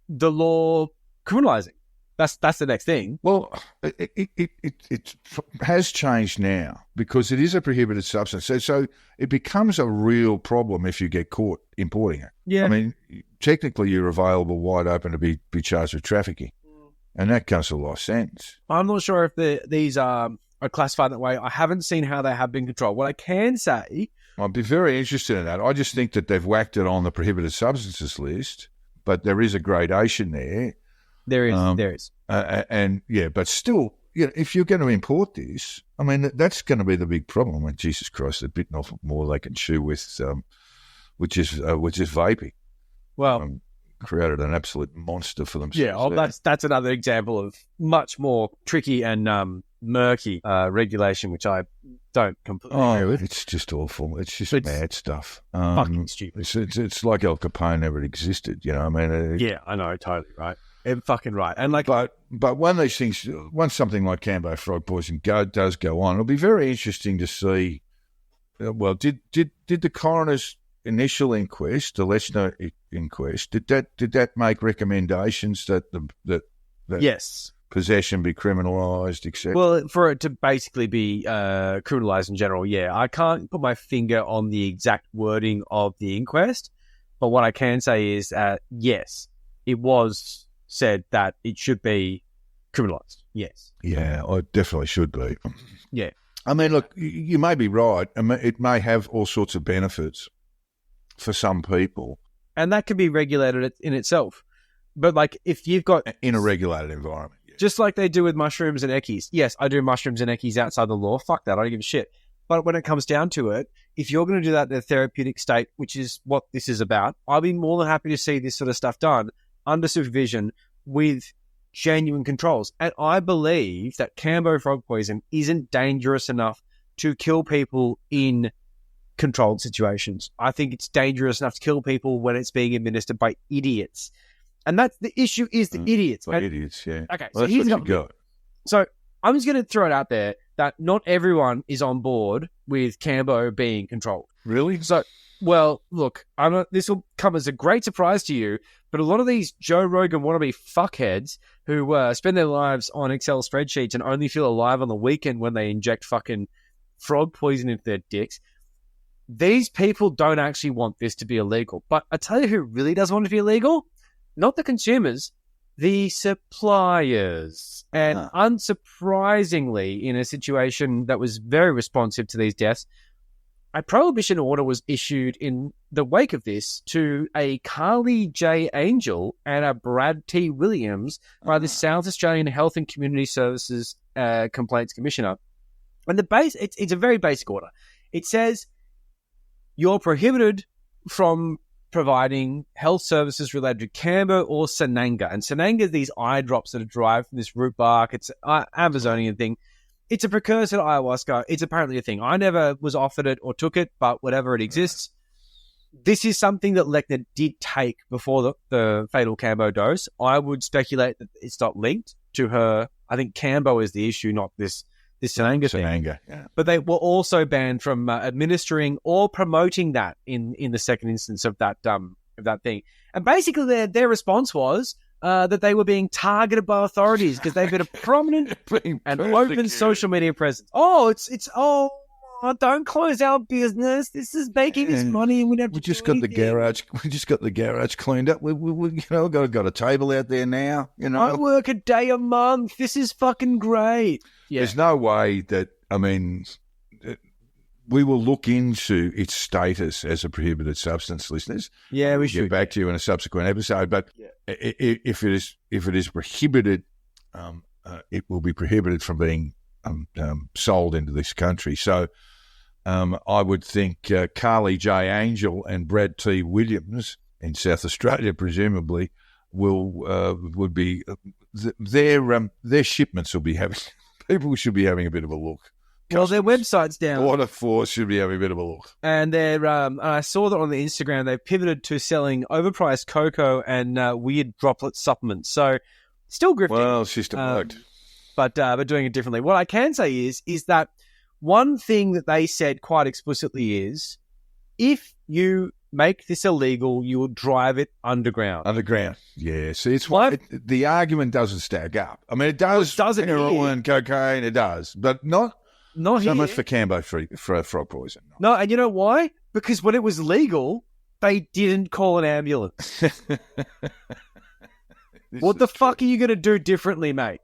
law criminalizing. That's the next thing. Well, it has changed now because it is a prohibited substance. So it becomes a real problem if you get caught importing it. Yeah. I mean, technically you're available wide open to be charged with trafficking. And that comes to a life sentence. I'm not sure if these are classified that way. I haven't seen how they have been controlled. What I can say... I'd be very interested in that. I just think that they've whacked it on the prohibited substances list, but there is a gradation there. There is. But still, if you're going to import this, I mean, that's going to be the big problem. I mean, Jesus Christ, they're bitten off more they can chew with, which is vaping. Well... created an absolute monster for themselves. Yeah, that's another example of much more tricky and murky regulation, which I don't completely agree with. It's just awful. It's just mad stuff. Fucking stupid. It's like Al Capone never existed, I mean. Yeah, I know, totally right. Fucking right. And like, but when these things, once something like Kambo frog poison does go on, it'll be very interesting to see. Well, did the coroner's initial inquest, the Leshner inquest, did that make recommendations that yes, possession be criminalised, etc.? Well, for it to basically be criminalised in general, yeah. I can't put my finger on the exact wording of the inquest, but what I can say is, yes, it was said that it should be criminalised. Yes. Yeah, it definitely should be. Yeah. I mean, look, you may be right. I mean, it may have all sorts of benefits for some people. And that can be regulated in itself. But, like, if you've got... In a regulated environment. Yeah. Just like they do with mushrooms and eckies. Yes, I do mushrooms and eckies outside the law. Fuck that. I don't give a shit. But when it comes down to it, if you're going to do that in a therapeutic state, which is what this is about, I'll be more than happy to see this sort of stuff done under supervision with genuine controls. And I believe that Kambo frog poison isn't dangerous enough to kill people in controlled situations. I think it's dangerous enough to kill people when it's being administered by idiots. And that's the issue, is the idiots. Like idiots, yeah. Okay, well, so here's what you got. So I'm just going to throw it out there that not everyone is on board with Kambo being controlled. Really? So, well, look, this will come as a great surprise to you, but a lot of these Joe Rogan wannabe fuckheads who spend their lives on Excel spreadsheets and only feel alive on the weekend when they inject fucking frog poison into their dicks, these people don't actually want this to be illegal. But I tell you who really does want it to be illegal? Not the consumers, the suppliers. And unsurprisingly, in a situation that was very responsive to these deaths, a prohibition order was issued in the wake of this to a Carly J. Angel and a Brad T. Williams by the South Australian Health and Community Services Complaints Commissioner. And it's a very basic order. It says you're prohibited from providing health services related to Kambo or Sananga. And Sananga are these eye drops that are derived from this root bark. It's an Amazonian thing. It's a precursor to ayahuasca. It's apparently a thing. I never was offered it or took it, but whatever, it exists. This is something that Lechner did take before the fatal Kambo dose. I would speculate that it's not linked to her. I think Kambo is the issue, not this Sananga thing. Yeah. But they were also banned from administering or promoting that in the second instance of that thing. And basically their response was that they were being targeted by authorities because they've got a prominent and open social media presence. Don't close our business. This is making us money, and we don't. We just got the garage cleaned up. We got a table out there now. I work a day a month. This is fucking great. Yeah. There's no way that, I mean, we will look into its status as a prohibited substance, listeners. Yeah, we should get back to you in a subsequent episode. But if it is prohibited, it will be prohibited from being sold into this country. So I would think Carly J. Angel and Brad T. Williams in South Australia, presumably, would be their shipments will be having. People should be having a bit of a look. Well, their website's down. Order Force should be having a bit of a look. And they're, I saw that on the Instagram, they've pivoted to selling overpriced cocoa and weird droplet supplements. So, still grifting. Well, system worked. But doing it differently. What I can say is that one thing that they said quite explicitly is, if you make this illegal, you will drive it underground. Yeah. See, it's why the argument doesn't stack up. I mean, it does. Well, it doesn't. Heroin, cocaine, it does, but not so here. much for Kambo for frog poison. No, and you know why? Because when it was legal, they didn't call an ambulance. What the fuck are you going to do differently, mate?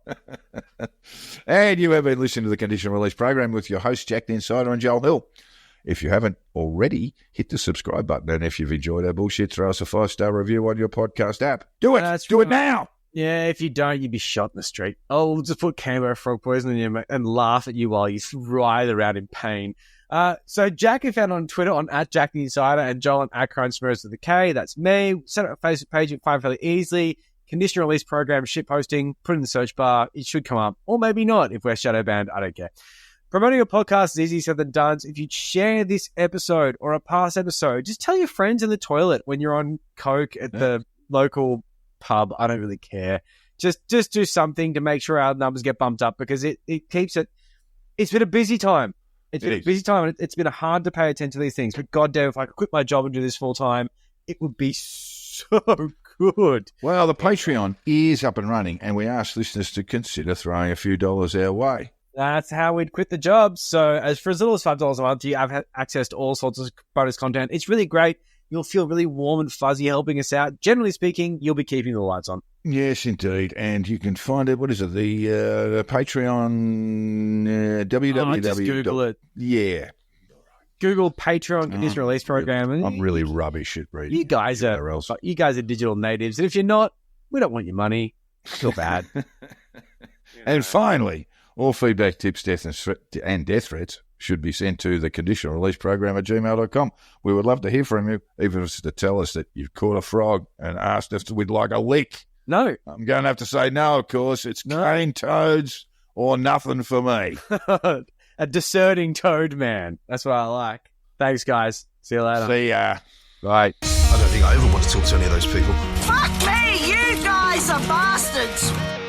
And you have been listening to the Conditional Release program with your host, Jack the Insider and Joel Hill. If you haven't already, hit the subscribe button. And if you've enjoyed our bullshit, throw us a 5-star review on your podcast app. Do it. Do it now. Yeah, if you don't, you'd be shot in the street. I'll just put Kambo frog poison in you, mate, and laugh at you while you writhe around in pain. So Jack is found on Twitter on @JackTheInsider and Joel on @CrimeSmurfs with a K. That's me. Set up a Facebook page, you can find fairly easily. Conditional release program, shit posting, put it in the search bar. It should come up. Or maybe not if we're shadow banned. I don't care. Promoting a podcast is easier said than done. If you share this episode or a past episode, just tell your friends in the toilet when you're on coke at the local pub. I don't really care. Just do something to make sure our numbers get bumped up, because it keeps it. It's been a busy time. It's been hard to pay attention to these things. But goddamn, if I could quit my job and do this full time, it would be so good. Well, the Patreon is up and running, and we ask listeners to consider throwing a few dollars our way. That's how we'd quit the job. So as for as little as $5 a month, you have access to all sorts of bonus content. It's really great. You'll feel really warm and fuzzy helping us out. Generally speaking, you'll be keeping the lights on. Yes, indeed. And you can find it, what is it, the Patreon, www. Just Google it. Yeah. Google Patreon Conditional Release Program. I'm really rubbish at reading. You guys are digital natives. And if you're not, we don't want your money. Feel bad. And finally, all feedback, tips, death and death threats should be sent to the conditional release program at gmail.com. We would love to hear from you, even if it's to tell us that you've caught a frog and asked if we'd like a lick. No. I'm going to have to say no, of course. It's cane toads or nothing for me. A discerning toad man. That's what I like. Thanks, guys. See you later. See ya. Bye. I don't think I ever want to talk to any of those people. Fuck me, you guys are bastards!